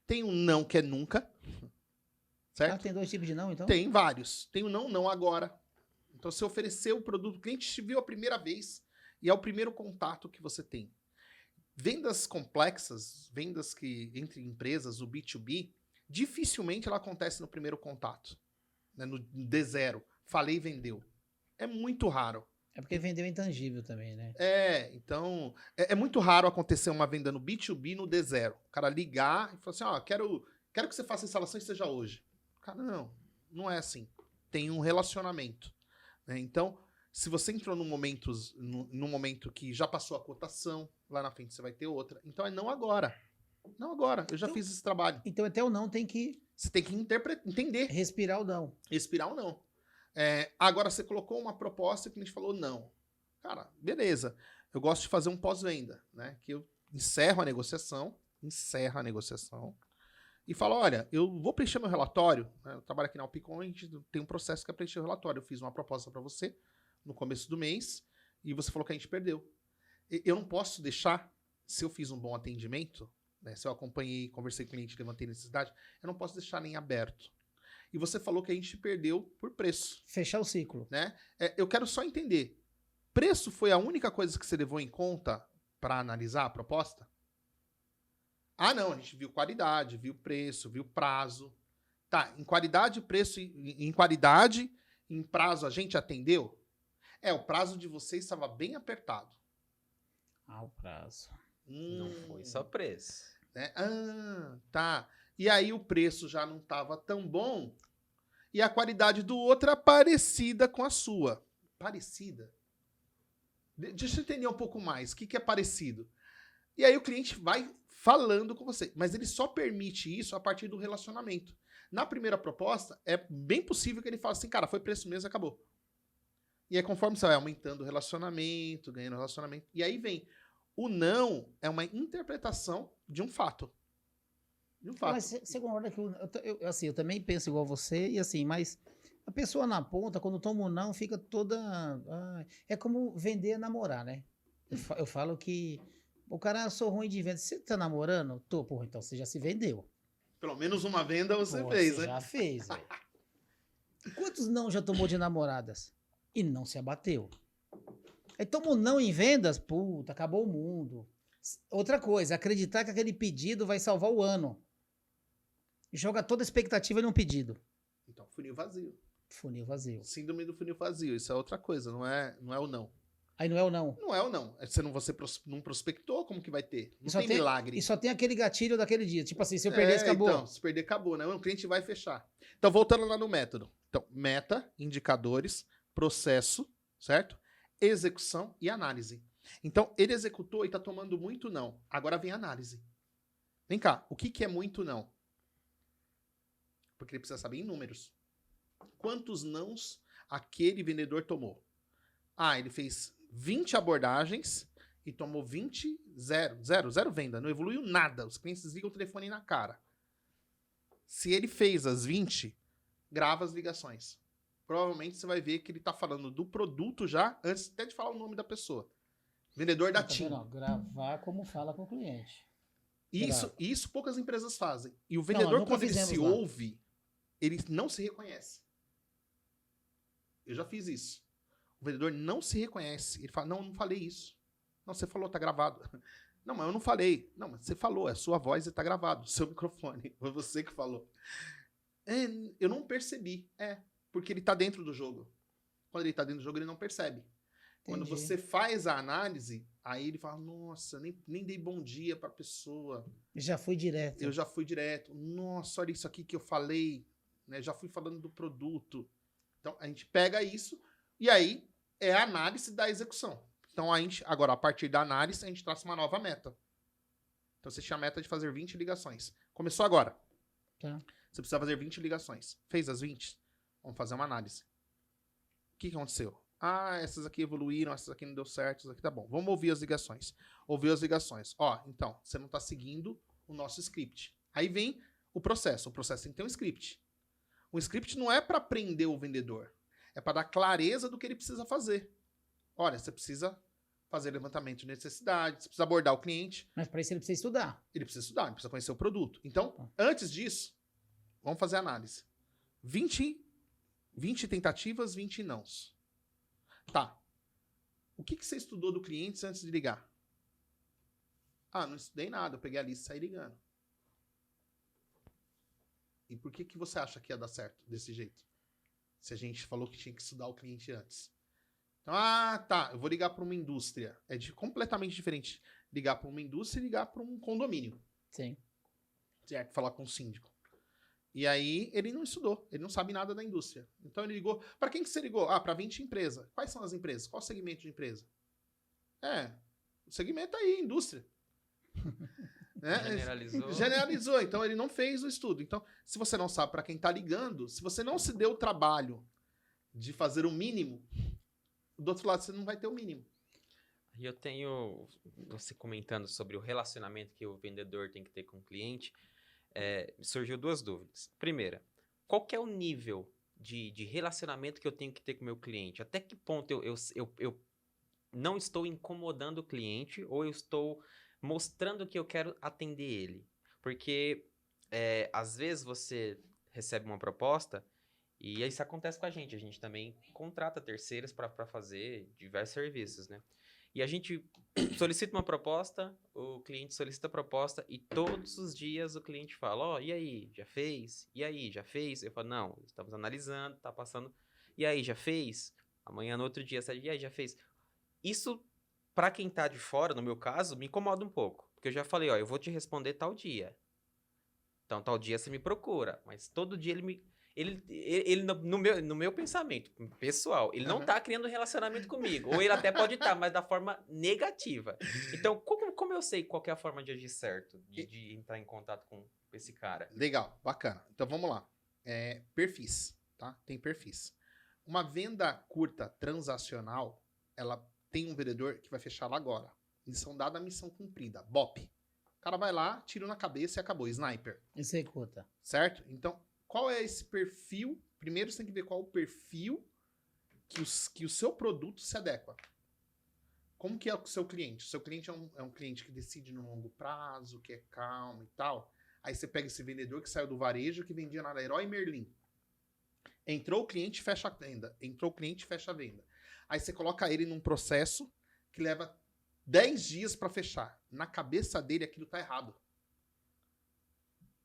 Tem um não que é nunca. Certo?
tem 2 tipos de não, então?
Tem vários. Tem o não agora. Então, você ofereceu o produto, o cliente te viu a primeira vez e é o primeiro contato que você tem. Vendas complexas, vendas que entre empresas, o B2B, dificilmente ela acontece no primeiro contato. Né? No D0. Falei e vendeu. É muito raro.
É porque vendeu intangível também, né?
Então, é muito raro acontecer uma venda no B2B no D0. O cara ligar e falar assim, quero que você faça a instalação e seja hoje. Cara, não é assim. Tem um relacionamento. Né? Então, se você entrou num momento que já passou a cotação, lá na frente você vai ter outra. Então é não agora. Não agora. Eu já fiz esse trabalho.
Então até o não tem que...
Você tem que entender.
Respirar o não.
Respirar o não. Agora você colocou uma proposta e o cliente falou não. Cara, beleza. Eu gosto de fazer um pós-venda, né? Que eu encerro a negociação e falo, olha, eu vou preencher meu relatório. Né? Eu trabalho aqui na Alpicon, a gente tem um processo que é preencher o relatório. Eu fiz uma proposta para você no começo do mês e você falou que a gente perdeu. Eu não posso deixar, se eu fiz um bom atendimento, né? Se eu acompanhei, conversei com o cliente, levantei necessidade, eu não posso deixar nem aberto. E você falou que a gente perdeu por preço.
Fechar o ciclo.
Né? Eu quero só entender. Preço foi a única coisa que você levou em conta para analisar a proposta? Não, a gente viu qualidade, viu preço, viu prazo. Tá, em qualidade, preço, em qualidade, em prazo a gente atendeu? O prazo de vocês estava bem apertado.
O prazo.
Não foi só preço.
Né? Tá. E aí o preço já não estava tão bom e a qualidade do outro é parecida com a sua. Parecida? Deixa eu entender um pouco mais. O que é parecido? E aí o cliente vai falando com você. Mas ele só permite isso a partir do relacionamento. Na primeira proposta, é bem possível que ele fale assim, cara, foi preço mesmo, acabou. E aí conforme você vai aumentando o relacionamento, ganhando relacionamento, e aí vem. O não é uma interpretação de um fato.
Mas você concorda que eu também penso igual você, e assim, mas a pessoa na ponta, quando toma um não, fica toda... é como vender e namorar, né? Eu falo que o cara, sou ruim de venda. Você tá namorando? Tô, porra, então você já se vendeu.
Pelo menos uma venda você fez,
você
né?
já fez, velho. Quantos não já tomou de namoradas? E não se abateu. Aí toma um não em vendas, puta, acabou o mundo. Outra coisa, acreditar que aquele pedido vai salvar o ano. Joga toda a expectativa em um pedido.
Então, funil vazio.
Funil vazio.
Síndrome do funil vazio. Isso é outra coisa, não é o não.
Aí não é o não.
Não é o não. Você não prospectou, como que vai ter? Não tem
tem
milagre.
E só tem aquele gatilho daquele dia. Tipo assim, se eu perder, acabou.
Então, se perder, acabou, né? O cliente vai fechar. Então, voltando lá no método. Então, meta, indicadores, processo, certo? Execução e análise. Então, ele executou e está tomando muito não. Agora vem a análise. Vem cá, o que é muito não? Porque ele precisa saber em números. Quantos nãos aquele vendedor tomou? Ele fez 20 abordagens e tomou 20, zero venda. Não evoluiu nada. Os clientes ligam o telefone na cara. Se ele fez as 20, grava as ligações. Provavelmente você vai ver que ele está falando do produto já, antes até de falar o nome da pessoa. Vendedor da
Tá
TIM.
vendo? Ó, gravar como fala com o cliente.
Isso poucas empresas fazem. E o
Não,
vendedor,
nunca
quando ele
fizemos
se
lá.
ouve, ele não se reconhece. Eu já fiz isso. O vendedor não se reconhece. Ele fala, não, eu não falei isso. Não, você falou, tá gravado. Não, mas eu não falei. Não, mas você falou, é a sua voz e tá gravado. Seu microfone. Foi você que falou. Eu não percebi. Porque ele tá dentro do jogo. Quando ele tá dentro do jogo, ele não percebe. Quando
Entendi.
você faz a análise, aí ele fala, nossa, nem dei bom dia pra pessoa.
Já fui direto.
Eu já fui direto. Nossa, olha isso aqui que eu falei. Né? Já fui falando do produto. Então, a gente pega isso e aí é a análise da execução. Então, agora, a partir da análise, a gente traça uma nova meta. Então, você tinha a meta de fazer 20 ligações. Começou agora.
Tá.
Você precisa fazer 20 ligações. Fez as 20? Vamos fazer uma análise. O que aconteceu? Essas aqui evoluíram, essas aqui não deu certo, essas aqui tá bom. Vamos ouvir as ligações. Ouvir as ligações. Então, você não tá seguindo o nosso script. Aí vem o processo. O processo tem que ter um script. O script não é para prender o vendedor. É para dar clareza do que ele precisa fazer. Olha, você precisa fazer levantamento de necessidade, você precisa abordar o cliente.
Mas para isso ele precisa estudar.
Ele precisa estudar, ele precisa conhecer o produto. Então, antes disso, vamos fazer a análise. 20 tentativas, 20 nãos. Tá. O que você estudou do cliente antes de ligar? Não estudei nada, eu peguei a lista e saí ligando. E por que você acha que ia dar certo desse jeito? Se a gente falou que tinha que estudar o cliente antes. Então, tá, eu vou ligar para uma indústria. É completamente diferente ligar para uma indústria e ligar para um condomínio.
Sim.
Certo? Falar com o síndico. E aí, ele não estudou, ele não sabe nada da indústria. Então, ele ligou. Para quem que você ligou? Para 20 empresas. Quais são as empresas? Qual o segmento de empresa? O segmento aí, indústria.
Generalizou.
Generalizou, então ele não fez o estudo. Então, se você não sabe para quem está ligando, se você não se deu o trabalho de fazer o mínimo, do outro lado você não vai ter o mínimo.
E eu tenho, você comentando sobre o relacionamento que o vendedor tem que ter com o cliente, surgiu duas dúvidas. Primeira, qual que é o nível de relacionamento que eu tenho que ter com o meu cliente? Até que ponto eu não estou incomodando o cliente ou eu estou mostrando que eu quero atender ele? Porque às vezes você recebe uma proposta e isso acontece com a gente também contrata terceiros para fazer diversos serviços, né? E a gente solicita uma proposta, o cliente solicita a proposta e todos os dias o cliente fala, e aí, já fez? E aí, já fez? Eu falo, não, estamos analisando, tá passando. E aí, já fez? Amanhã, no outro dia, você e aí, já fez? Isso, para quem tá de fora, no meu caso, me incomoda um pouco. Porque eu já falei, eu vou te responder tal dia. Então, tal dia você me procura. Mas todo dia ele no meu pensamento pessoal, ele não tá criando relacionamento comigo. Ou ele até pode estar, mas da forma negativa. Então, como eu sei qual que é a forma de agir certo? De entrar em contato com esse cara?
Legal, bacana. Então, vamos lá. Perfis, tá? Tem perfis. Uma venda curta transacional, ela tem um vendedor que vai fechar lá agora. Missão dada, missão cumprida. BOP. O cara vai lá, tiro na cabeça e acabou. Sniper.
Executa.
Certo? Então, qual é esse perfil? Primeiro você tem que ver qual é o perfil que o seu produto se adequa. Como que é o seu cliente? O seu cliente é um cliente que decide no longo prazo, que é calmo e tal. Aí você pega esse vendedor que saiu do varejo, que vendia na Leroy Merlin. Entrou o cliente, fecha a venda. Entrou o cliente, fecha a venda. Aí você coloca ele num processo que leva 10 dias para fechar. Na cabeça dele, aquilo tá errado.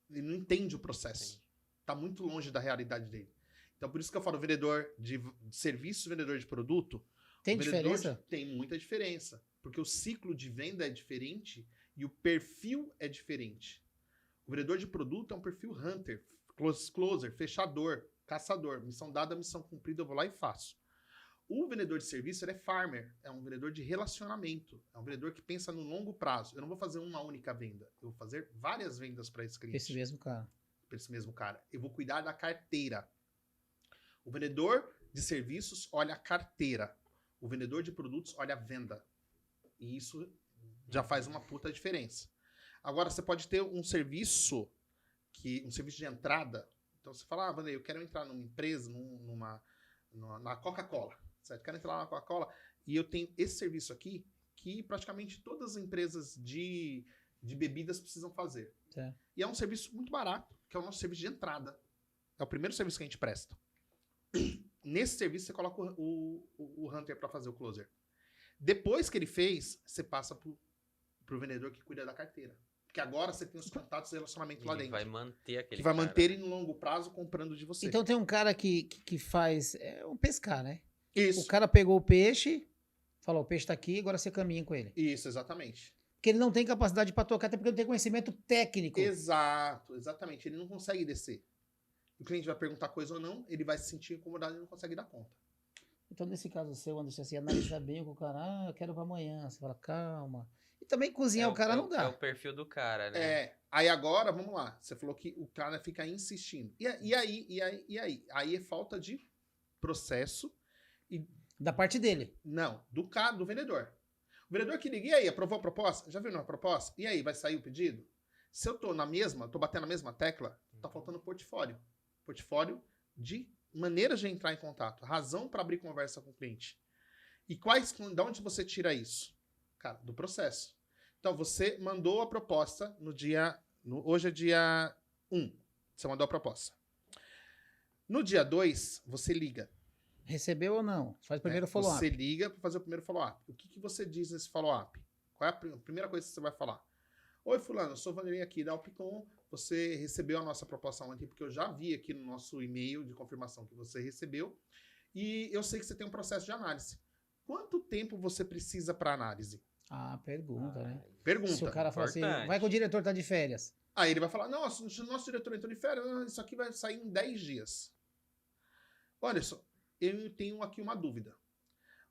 Ele não entende o processo. Tá muito longe da realidade dele. Então, por isso que eu falo vendedor de serviço, vendedor de produto.
Tem diferença?
Tem muita diferença. Porque o ciclo de venda é diferente e o perfil é diferente. O vendedor de produto é um perfil hunter, closer, fechador, caçador. Missão dada, missão cumprida, eu vou lá e faço. O vendedor de serviço, ele é farmer, é um vendedor de relacionamento, é um vendedor que pensa no longo prazo. Eu não vou fazer uma única venda, eu vou fazer várias vendas para esse cliente.
Esse mesmo cara.
Para esse mesmo cara. Eu vou cuidar da carteira. O vendedor de serviços olha a carteira. O vendedor de produtos olha a venda. E isso já faz uma puta diferença. Agora, você pode ter um serviço de entrada. Então, você fala, Vanderlei, eu quero entrar numa empresa, na Coca-Cola. Certo? Quero entrar lá na Coca-Cola e eu tenho esse serviço aqui que praticamente todas as empresas de bebidas precisam fazer.
Certo.
E é um serviço muito barato, que é o nosso serviço de entrada. É o primeiro serviço que a gente presta. Nesse serviço, você coloca o Hunter para fazer o closer. Depois que ele fez, você passa pro vendedor que cuida da carteira. Porque agora você tem os contatos e relacionamento lá
Ele
dentro.
vai manter aquele
Que vai
cara,
manter
né?
ele no longo prazo comprando de você.
Então tem um cara que faz um pescar, né?
Isso.
O cara pegou o peixe, falou, o peixe tá aqui, agora você caminha com ele.
Isso, exatamente.
Porque ele não tem capacidade para tocar, até porque não tem conhecimento técnico.
Exato, exatamente. Ele não consegue descer. O cliente vai perguntar coisa ou não, ele vai se sentir incomodado e não consegue dar conta.
Então, nesse caso seu, Anderson, você analisa bem com o cara, eu quero pra amanhã. Você fala, calma. E também cozinhar o cara não dá.
É o perfil do cara, né?
É, aí agora, vamos lá. Você falou que o cara fica insistindo. E aí? Aí é falta de processo e...
Da parte dele.
Não, do cara, do vendedor. O vendedor que liga, e aí, aprovou a proposta? Já viu na proposta? E aí, vai sair o pedido? Se eu tô tô batendo na mesma tecla, tá faltando portfólio. Portfólio de maneiras de entrar em contato, razão para abrir conversa com o cliente. E de onde você tira isso? Cara, do processo. Então, você mandou a proposta hoje é dia 1, você mandou a proposta. No dia 2, você liga.
Recebeu ou não? Faz o primeiro follow-up.
Você liga para fazer o primeiro follow-up. O que você diz nesse follow-up? Qual é a primeira coisa que você vai falar? Oi, fulano, eu sou o Vanderlei aqui da Alpicom. Você recebeu a nossa proposta ontem, porque eu já vi aqui no nosso e-mail de confirmação que você recebeu. E eu sei que você tem um processo de análise. Quanto tempo você precisa para análise?
Ah, pergunta, né?
Pergunta.
Se o cara fala assim,
Importante.
vai que o diretor tá de férias.
Aí ele vai falar, nossa, o nosso diretor entrou de férias, isso aqui vai sair em 10 dias. Olha só, eu tenho aqui uma dúvida.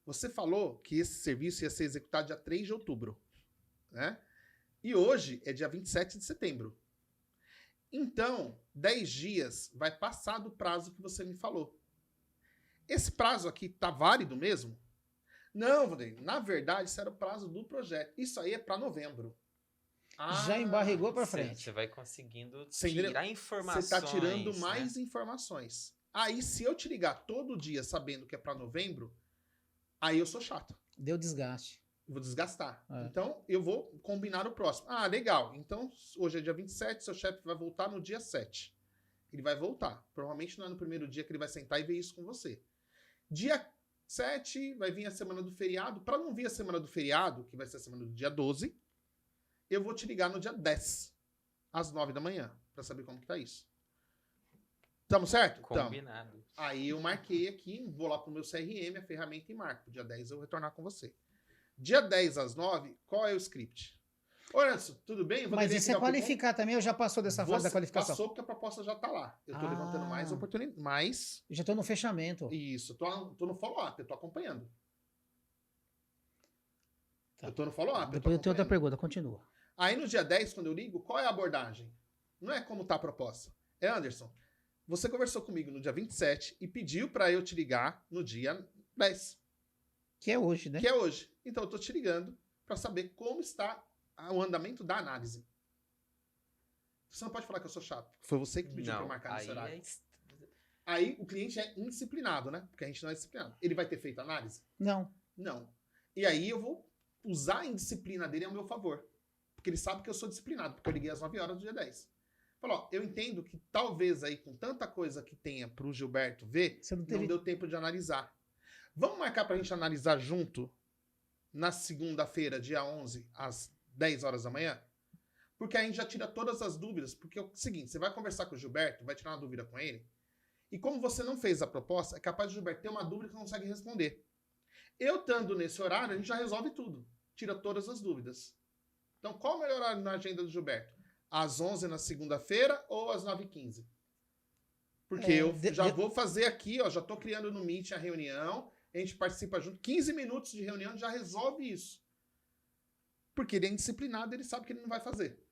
Você falou que esse serviço ia ser executado dia 3 de outubro, né? E hoje é dia 27 de setembro. Então, 10 dias vai passar do prazo que você me falou. Esse prazo aqui tá válido mesmo? Não, Vanderlei, na verdade, isso era o prazo do projeto. Isso aí é para novembro.
Já embarrigou pra frente.
Você vai conseguindo
Você
tirar informações.
Você está tirando
né?
mais informações. Aí, se eu te ligar todo dia sabendo que é para novembro, aí eu sou chato.
Deu desgaste.
Eu vou desgastar.
É.
Então, eu vou combinar o próximo. Ah, legal. Então, hoje é dia 27, seu chefe vai voltar no dia 7. Ele vai voltar. Provavelmente não é no primeiro dia que ele vai sentar e ver isso com você. Dia 7 vai vir a semana do feriado. Para não vir a semana do feriado, que vai ser a semana do dia 12, eu vou te ligar no dia 10, às 9 da manhã, para saber como que tá isso. Tamo certo?
Combinado.
Tamo. Aí eu marquei aqui, vou lá pro meu CRM, a ferramenta e marco. Dia 10 eu vou retornar com você. Dia 10 às 9, qual é o script? Ô, Anderson, tudo bem?
Mas isso é qualificar também, ou já passou dessa fase da qualificação?
Passou porque a proposta já tá lá. Eu tô levantando mais oportunidades. Mais.
Já tô no fechamento.
Isso, tô no follow-up, eu tô acompanhando.
Tá.
Eu tô no follow-up.
Depois eu tenho outra pergunta, continua.
Aí no dia 10, quando eu ligo, qual é a abordagem? Não é como tá a proposta. É, Anderson, você conversou comigo no dia 27 e pediu para eu te ligar no dia 10.
Que é hoje, né?
Que é hoje. Então eu tô te ligando para saber como está o andamento da análise. Você não pode falar que eu sou chato. Foi você que pediu para marcar nesse horário. Aí o cliente é indisciplinado, né? Porque a gente não é disciplinado. Ele vai ter feito análise?
Não.
Não. E aí eu vou usar a indisciplina dele ao meu favor. Porque ele sabe que eu sou disciplinado, porque eu liguei às 9 horas do dia 10. Falou, ó, eu entendo que talvez aí com tanta coisa que tenha pro Gilberto ver,
Você não
não deu tempo de analisar. Vamos marcar pra gente analisar junto na segunda-feira, dia 11, às 10 horas da manhã? Porque aí a gente já tira todas as dúvidas. Porque é o seguinte, você vai conversar com o Gilberto, vai tirar uma dúvida com ele, e como você não fez a proposta, é capaz do Gilberto ter uma dúvida que não consegue responder. Eu estando nesse horário, a gente já resolve tudo. Tira todas as dúvidas. Então, qual o melhor horário na agenda do Gilberto? Às 11 na segunda-feira ou às 9h15? Porque eu já vou fazer aqui, ó, já estou criando no Meet a reunião, a gente participa junto, 15 minutos de reunião já resolve isso. Porque ele é indisciplinado, ele sabe que ele não vai fazer.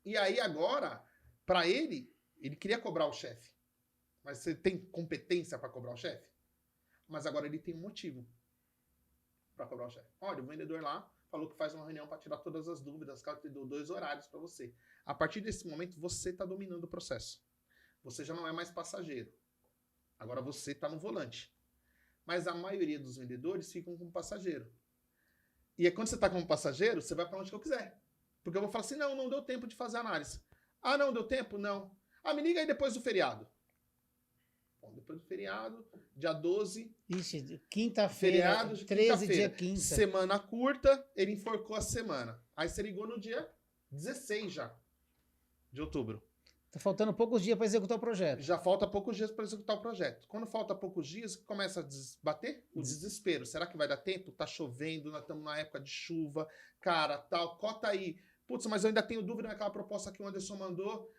E aí agora, para ele queria cobrar o chefe. Mas você tem competência para cobrar o chefe? Mas agora ele tem um motivo para cobrar o chefe. Olha, o vendedor lá falou que faz uma reunião para tirar todas as dúvidas, que ela te deu 2 horários para você. A partir desse momento, você está dominando o processo. Você já não é mais passageiro. Agora você está no volante. Mas a maioria dos vendedores ficam como passageiro. E aí, quando você tá como passageiro, você vai para onde que eu quiser. Porque eu vou falar assim, não deu tempo de fazer a análise. Ah, não deu tempo? Não. Ah, me liga aí depois do feriado. Bom, depois do feriado, dia 12,
Ixi, quinta-feira,
feriado de
13
quinta-feira.
dia quinta.
Semana curta, ele enforcou a semana. Aí você ligou no dia 16 já, de outubro.
Tá faltando poucos dias para executar o projeto.
Já falta poucos dias para executar o projeto. Quando falta poucos dias, começa a bater o desespero. Será que vai dar tempo? Tá chovendo, nós estamos na época de chuva. Cara, tal, cota aí. Putz, mas eu ainda tenho dúvida naquela proposta que o Anderson mandou.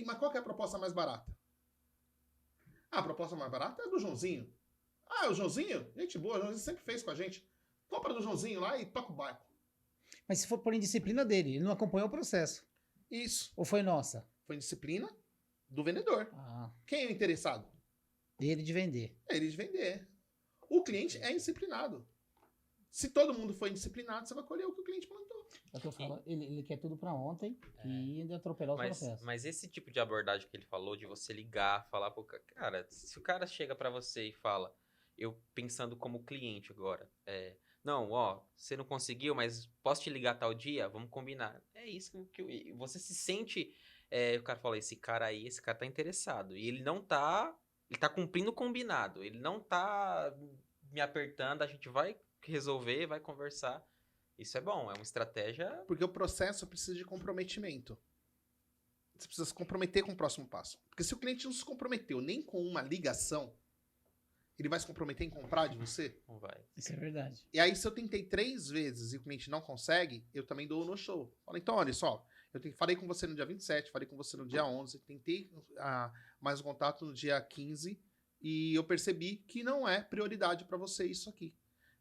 Mas qual que é a proposta mais barata? Ah, a proposta mais barata é a do Joãozinho. Ah, o Joãozinho? Gente boa, o Joãozinho sempre fez com a gente. Compra do Joãozinho lá e toca o barco.
Mas se for por indisciplina dele, ele não acompanhou o processo.
Isso.
Ou foi nossa?
Foi disciplina do vendedor.
Ah,
Quem é o interessado?
dele de vender.
É ele de vender. O cliente é indisciplinado. Se todo mundo for indisciplinado, você vai colher o que o cliente plantou.
É o que eu falo, ele quer tudo para ontem e ainda atropelar os processos.
Mas esse tipo de abordagem que ele falou, de você ligar, falar pro cara, se o cara chega pra você e fala, eu pensando como cliente agora, não, ó, você não conseguiu, mas posso te ligar tal dia? Vamos combinar. É isso que você se sente, o cara fala, esse cara tá interessado. E ele não tá, ele tá cumprindo o combinado, ele não tá me apertando, a gente vai resolver, vai conversar. Isso é bom, é uma estratégia.
Porque o processo precisa de comprometimento. Você precisa se comprometer com o próximo passo. Porque se o cliente não se comprometeu nem com uma ligação, ele vai se comprometer em comprar de você?
Não vai.
Isso é verdade.
E aí, se eu tentei 3 vezes e o cliente não consegue, eu também dou no show. Falo, então, olha só, falei com você no dia 27, falei com você no dia 11, tentei mais um contato no dia 15 e eu percebi que não é prioridade para você isso aqui.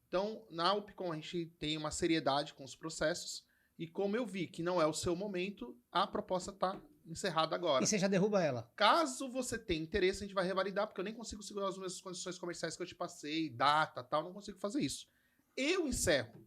Então, na Upcom, a gente tem uma seriedade com os processos e como eu vi que não é o seu momento, a proposta está encerrada agora.
E você já derruba ela.
Caso você tenha interesse, a gente vai revalidar, porque eu nem consigo segurar as mesmas condições comerciais que eu te passei, data, tal, não consigo fazer isso. Eu encerro.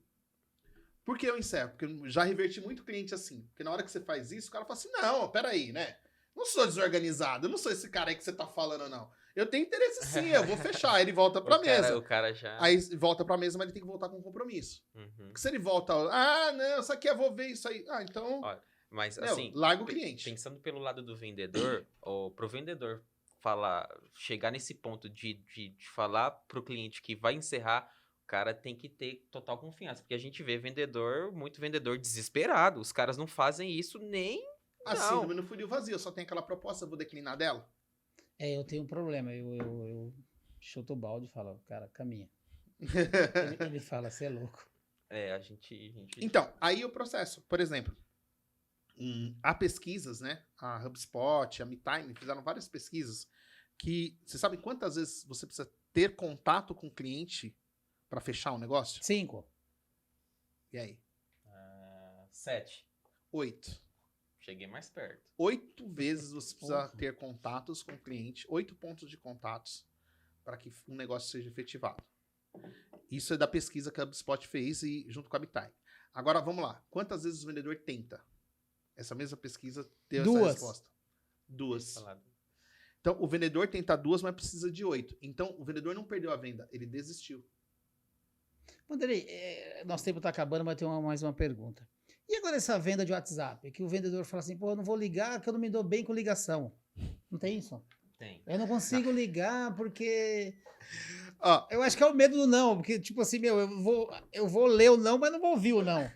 Por que eu encerro? Porque eu já reverti muito cliente assim. Porque na hora que você faz isso, o cara fala assim, não, peraí, né? Não sou desorganizado, eu não sou esse cara aí que você tá falando, não. Eu tenho interesse sim, eu vou fechar. Aí ele volta pra mesa.
O cara já...
Aí volta pra mesa, mas ele tem que voltar com compromisso.
Uhum.
Porque se ele volta, não, isso aqui eu vou ver isso aí. Ah, então...
Olha, mas assim...
larga o cliente.
Pensando pelo lado do vendedor, ou pro vendedor chegar nesse ponto de falar pro cliente que vai encerrar, o cara tem que ter total confiança. Porque a gente vê muito vendedor desesperado. Os caras não fazem isso nem...
A síndrome no funil vazio, só tem aquela proposta, eu vou declinar dela.
Eu tenho um problema. Eu chuto o balde e falo, cara, caminha. ele fala, você é louco.
A gente...
Então, aí o processo, por exemplo, há pesquisas, né? A HubSpot, a MeTime, fizeram várias pesquisas que, você sabe quantas vezes você precisa ter contato com o cliente para fechar um negócio?
5.
E aí?
7.
8.
Cheguei mais perto.
8 vezes você precisa ter contatos com o cliente, 8 pontos de contatos para que um negócio seja efetivado. Isso é da pesquisa que a HubSpot fez e junto com a MeTime. Agora, vamos lá. Quantas vezes o vendedor tenta? Essa mesma pesquisa deu essa resposta. 2. Então, o vendedor tenta 2, mas precisa de 8. Então, o vendedor não perdeu a venda, ele desistiu.
Vanderlei, nosso tempo está acabando, mas tem mais uma pergunta. E agora essa venda de WhatsApp? Que o vendedor fala assim, eu não vou ligar, que eu não me dou bem com ligação. Não tem isso?
Tem.
Eu não consigo ligar porque... eu acho que é o medo do não, porque tipo assim, eu vou ler o não, mas não vou ouvir o não.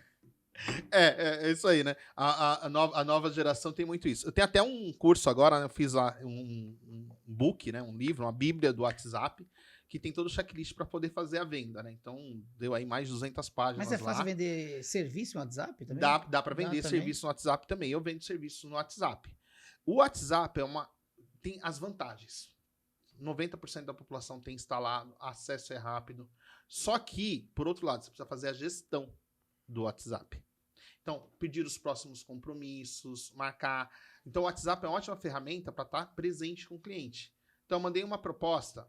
É isso aí, né? A nova geração tem muito isso. Eu tenho até um curso agora, né? Eu fiz lá um book, né? Um livro, uma bíblia do WhatsApp, que tem todo o checklist para poder fazer a venda, né? Então, deu aí mais de 200 páginas.
Mas é fácil vender serviço no WhatsApp também?
Dá para vender serviço no WhatsApp também. Eu vendo serviço no WhatsApp. O WhatsApp tem as vantagens. 90% da população tem instalado, acesso é rápido. Só que, por outro lado, você precisa fazer a gestão do WhatsApp. Então, pedir os próximos compromissos, marcar. Então, o WhatsApp é uma ótima ferramenta para estar presente com o cliente. Então, eu mandei uma proposta,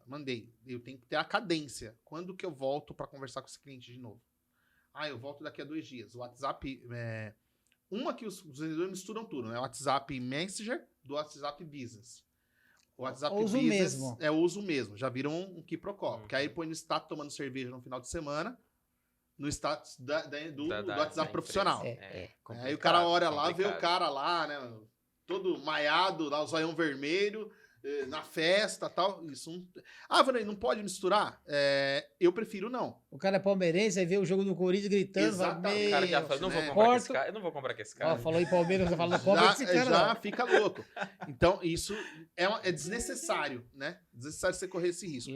eu tenho que ter a cadência. Quando que eu volto para conversar com esse cliente de novo? Eu volto daqui a 2 dias. O WhatsApp, que os vendedores misturam tudo, né? O WhatsApp Messenger do WhatsApp Business. O WhatsApp
uso
Business
mesmo.
É o uso mesmo. Já viram um quiprocó. Porque aí põe no status tomando cerveja no final de semana. no status do
Da
WhatsApp
empresa.
profissional.
Complicado,
Aí o cara olha lá, vê o
complicado.
cara lá, né? Todo maiado, lá, o zoião vermelho, na festa e tal. Isso não... Ah, Vanei, não pode misturar? Eu prefiro não.
O cara é palmeirense, aí vê o jogo do Corinthians gritando.
Exatamente.
O cara já
"Meu,
fala, não vou
né?
comprar com esse
Corto.
cara, eu não vou comprar com esse
Ó,
cara.
falou em Palmeiras, você fala, não compra esse cara,
Já
não.
fica louco. Então, isso é desnecessário, né? Desnecessário você correr esse risco.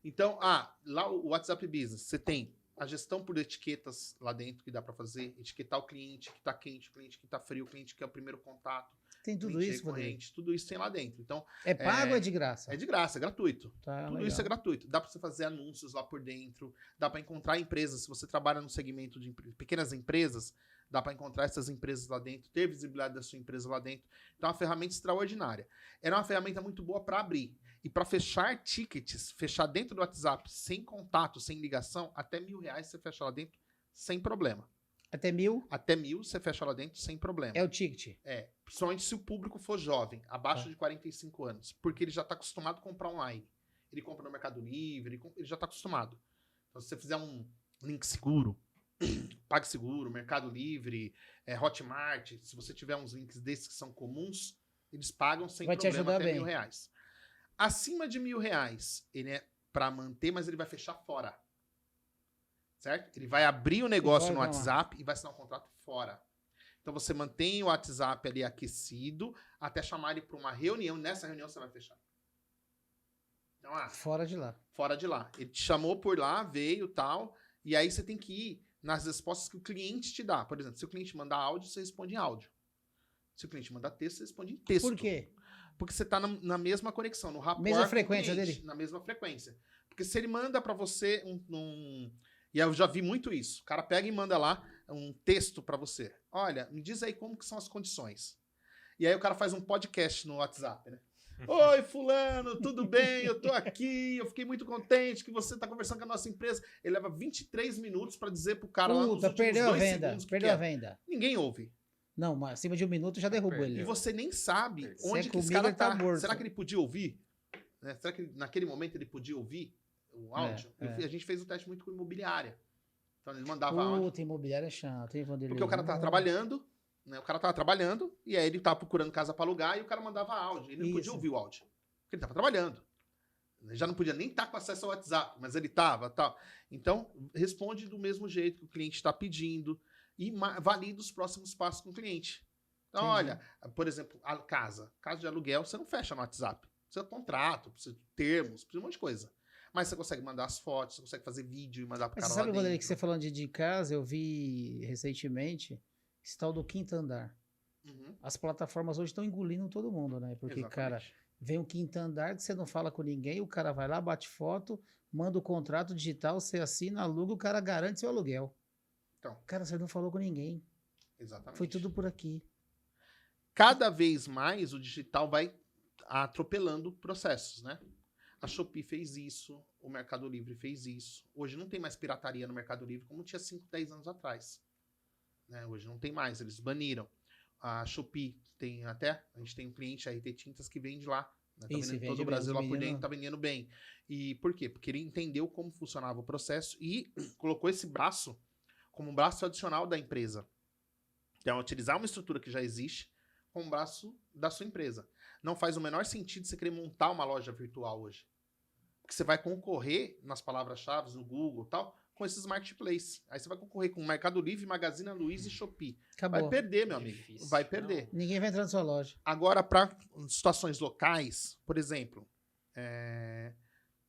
Então, lá o WhatsApp Business, você tem a gestão por etiquetas lá dentro que dá para fazer, etiquetar o cliente que tá quente, o cliente que tá frio, o cliente que é o primeiro contato,
Tem tudo
cliente
isso, Rodrigo.
recorrente, tudo isso tem lá dentro. Então,
É pago ou é de graça?
é de graça, é gratuito.
Tá,
Tudo
legal.
isso é gratuito. Dá para você fazer anúncios lá por dentro, dá para encontrar empresas. Se você trabalha no segmento de pequenas empresas, dá para encontrar essas empresas lá dentro, ter visibilidade da sua empresa lá dentro. Então é uma ferramenta extraordinária. Era uma ferramenta muito boa para abrir. E para fechar tickets, fechar dentro do WhatsApp, sem contato, sem ligação, até R$1.000 você fecha lá dentro sem problema.
Até 1.000
Até 1.000 você fecha lá dentro sem problema.
é o ticket.
Principalmente se o público for jovem, abaixo
Tá.
de 45 anos. Porque ele já está acostumado a comprar online. Ele compra no Mercado Livre, ele já está acostumado. Então, se você fizer um link seguro, PagSeguro, Mercado Livre, Hotmart, se você tiver uns links desses que são comuns, eles pagam sem
Vai te
problema
ajudar
até
bem.
R$1.000. Acima de R$1.000, ele é para manter, mas ele vai fechar fora. Certo? Ele vai abrir o negócio no
Vai, vai lá.
WhatsApp e vai assinar um contrato fora. Então você mantém o WhatsApp ali aquecido até chamar ele para uma reunião. Nessa reunião você vai fechar. Então,
Fora de lá.
fora de lá. Ele te chamou por lá, veio tal. E aí você tem que ir nas respostas que o cliente te dá. Por exemplo, se o cliente mandar áudio, você responde em áudio. Se o cliente mandar texto, você responde em texto.
Por quê?
Porque você está na mesma conexão, no rapport
Mesma
com o
frequência
cliente,
dele?
na mesma frequência. Porque se ele manda para você E eu já vi muito isso. O cara pega e manda lá um texto para você. Olha, me diz aí como que são as condições. E aí o cara faz um podcast no WhatsApp, né? Oi, fulano, tudo bem? Eu tô aqui, eu fiquei muito contente que você tá conversando com a nossa empresa. Ele leva 23 minutos para dizer pro cara lá nos
Puta,
últimos
perdeu a
2
venda.
segundos que
Perdeu a
quer.
venda.
Ninguém ouve.
Não, mas acima de 1 minuto já derrubou
Perdeu.
ele.
E você nem sabe
Se
onde
é
que esse
comigo,
cara
ele tá
tá.
morto.
Será que ele podia ouvir? Né? Será que naquele momento ele podia ouvir o áudio? A gente fez o teste muito com imobiliária. Então ele mandava áudio.
Puta, imobiliária é chato, hein, Vanderlei?
Porque o cara tava trabalhando, né? O cara tava trabalhando, e aí ele tava procurando casa pra alugar e o cara mandava áudio. Ele não podia
Isso.
ouvir o áudio. Porque ele tava trabalhando. Ele já não podia nem estar com acesso ao WhatsApp, mas ele tava, tal. Então, responde do mesmo jeito que o cliente está pedindo e valida os próximos passos com o cliente. Então,
Entendi.
olha, por exemplo, a casa de aluguel, você não fecha no WhatsApp. Precisa de contrato, precisa de termos, precisa de um monte de coisa. Mas você consegue mandar as fotos, você consegue fazer vídeo e mandar pro
Mas
cara
você
lá
sabe, Vanderlei, que
dentro.
você falando de casa, eu vi recentemente esse tal do quinto andar.
Uhum,
As plataformas hoje estão engolindo todo mundo, né? Porque, cara,
exatamente.
vem o quinto andar que você não fala com ninguém, o cara vai lá, bate foto, manda o contrato digital, você assina, aluga, o cara garante seu aluguel.
Então,
Cara, você não falou com ninguém.
exatamente.
Foi tudo por aqui.
Cada vez mais o digital vai atropelando processos, né? A Shopee fez isso, o Mercado Livre fez isso. Hoje não tem mais pirataria no Mercado Livre como tinha 5, 10 anos atrás. Né? Hoje não tem mais, eles baniram. A Shopee tem até, a gente tem um cliente, a RT Tintas, que vende lá. Né? Tá
Isso,
vendendo
vende
todo o
bem,
Brasil
os
lá por
meninos-
dentro, tá vendendo bem. E por quê? Porque ele entendeu como funcionava o processo e colocou esse braço como um braço adicional da empresa. Então, utilizar uma estrutura que já existe como braço da sua empresa. Não faz o menor sentido você querer montar uma loja virtual hoje. Porque você vai concorrer nas palavras-chave, no Google e tal, com esses marketplaces. Aí você vai concorrer com o Mercado Livre, Magazine Luiza e Shopee.
Acabou.
Vai perder, meu amigo.
Difícil.
Vai perder.
Ninguém vai entrar na sua loja.
Agora, para situações locais, por exemplo,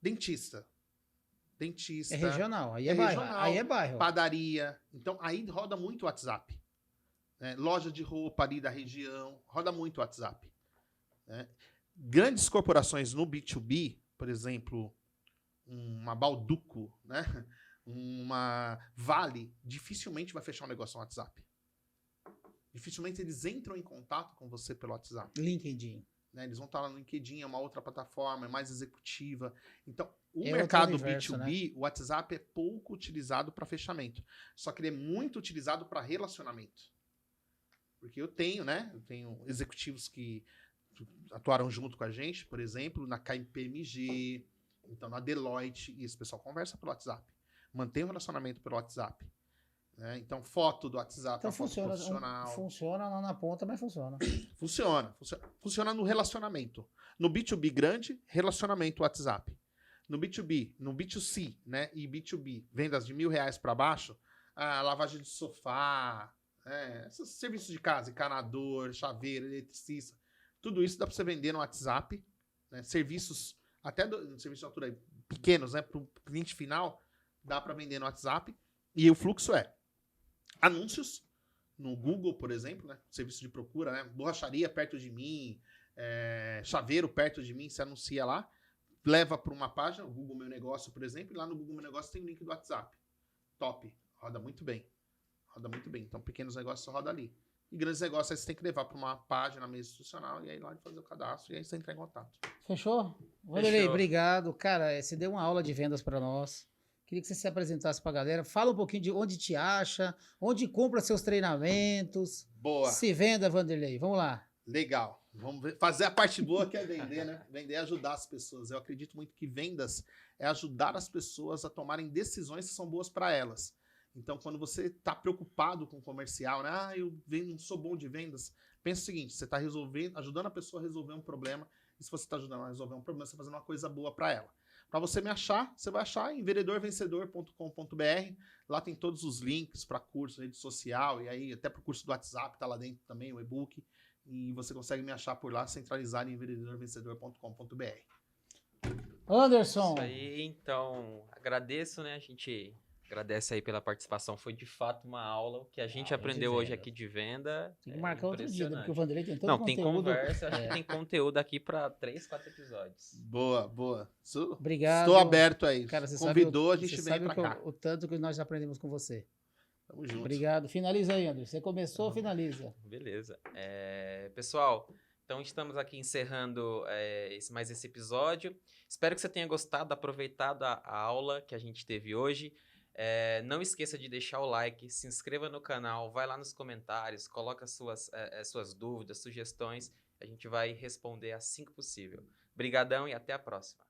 dentista. Dentista.
É regional, aí é,
É
bairro.
regional.
Aí é bairro.
Padaria. Então, aí roda muito o WhatsApp. Né? Loja de roupa ali da região, roda muito o WhatsApp. Né? Grandes corporações no B2B, por exemplo, uma Balduco, né? Uma Vale, dificilmente vai fechar um negócio no WhatsApp. Dificilmente eles entram em contato com você pelo WhatsApp.
LinkedIn.
Né? Eles vão estar lá no LinkedIn, é uma outra plataforma, é mais executiva. Então, o
É
mercado
outro universo,
B2B, o WhatsApp é pouco utilizado para fechamento. Só que ele é muito utilizado para relacionamento. Porque eu tenho executivos que atuaram junto com a gente, por exemplo, na KPMG, então na Deloitte, e esse pessoal conversa pelo WhatsApp. Mantém o relacionamento pelo WhatsApp. Né? Então, foto do WhatsApp,
Então
foto
funciona,
profissional.
funciona lá na ponta, mas funciona.
Funciona no relacionamento. No B2B grande, relacionamento WhatsApp. No B2B, no B2C, né? E B2B, vendas de R$1.000 para baixo, lavagem de sofá, esses serviços de casa, encanador, chaveiro, eletricista, tudo isso dá para você vender no WhatsApp, né? Serviços, até serviços de altura pequenos, né? Para o cliente final, dá para vender no WhatsApp. E o fluxo é anúncios no Google, por exemplo, né? Serviço de procura, né? Borracharia perto de mim, chaveiro perto de mim, você anuncia lá, leva para uma página, o Google Meu Negócio, por exemplo, e lá no Google Meu Negócio tem o link do WhatsApp. Top. Roda muito bem. Então, pequenos negócios roda ali. E grandes negócios aí você tem que levar para uma página mesmo institucional e aí lá de fazer o cadastro e aí você entrar em contato.
Fechou? Vanderlei, obrigado. Cara, você deu uma aula de vendas para nós. Queria que você se apresentasse para a galera. Fala um pouquinho de onde te acha, onde compra seus treinamentos.
Boa.
Se venda, Vanderlei. Vamos lá.
Legal. Vamos fazer a parte boa que é vender, né? Vender é ajudar as pessoas. Eu acredito muito que vendas é ajudar as pessoas a tomarem decisões que são boas para elas. Então, quando você está preocupado com o comercial, né? Eu não sou bom de vendas. Pensa o seguinte, você está ajudando a pessoa a resolver um problema. E se você está ajudando a resolver um problema, você está fazendo uma coisa boa para ela. Para você me achar, você vai achar em vendedorvencedor.com.br. Lá tem todos os links para curso, rede social, e aí até para o curso do WhatsApp, tá lá dentro também, o e-book. E você consegue me achar por lá, centralizado em vendedorvencedor.com.br.
Anderson.
Isso aí, então, agradeço, né? A gente agradece aí pela participação. Foi de fato uma aula. O que a gente aprendeu hoje aqui de venda.
Tem que marcar outro dia, porque o Vanderlei tem tanto conteúdo.
Tem conversa, acho que tem conteúdo aqui para 3, 4 episódios.
Boa.
Obrigado.
Estou aberto aí.
Cara, você
convidou,
sabe,
a gente vem para cá.
O tanto que nós aprendemos com você.
Tamo junto.
Obrigado. Finaliza aí, Anderson. Você começou, finaliza.
Beleza. Pessoal, então estamos aqui encerrando mais esse episódio. Espero que você tenha gostado, aproveitado a aula que a gente teve hoje. Não esqueça de deixar o like, se inscreva no canal, vai lá nos comentários, coloca suas dúvidas, sugestões. A gente vai responder assim que possível. Obrigadão e até a próxima.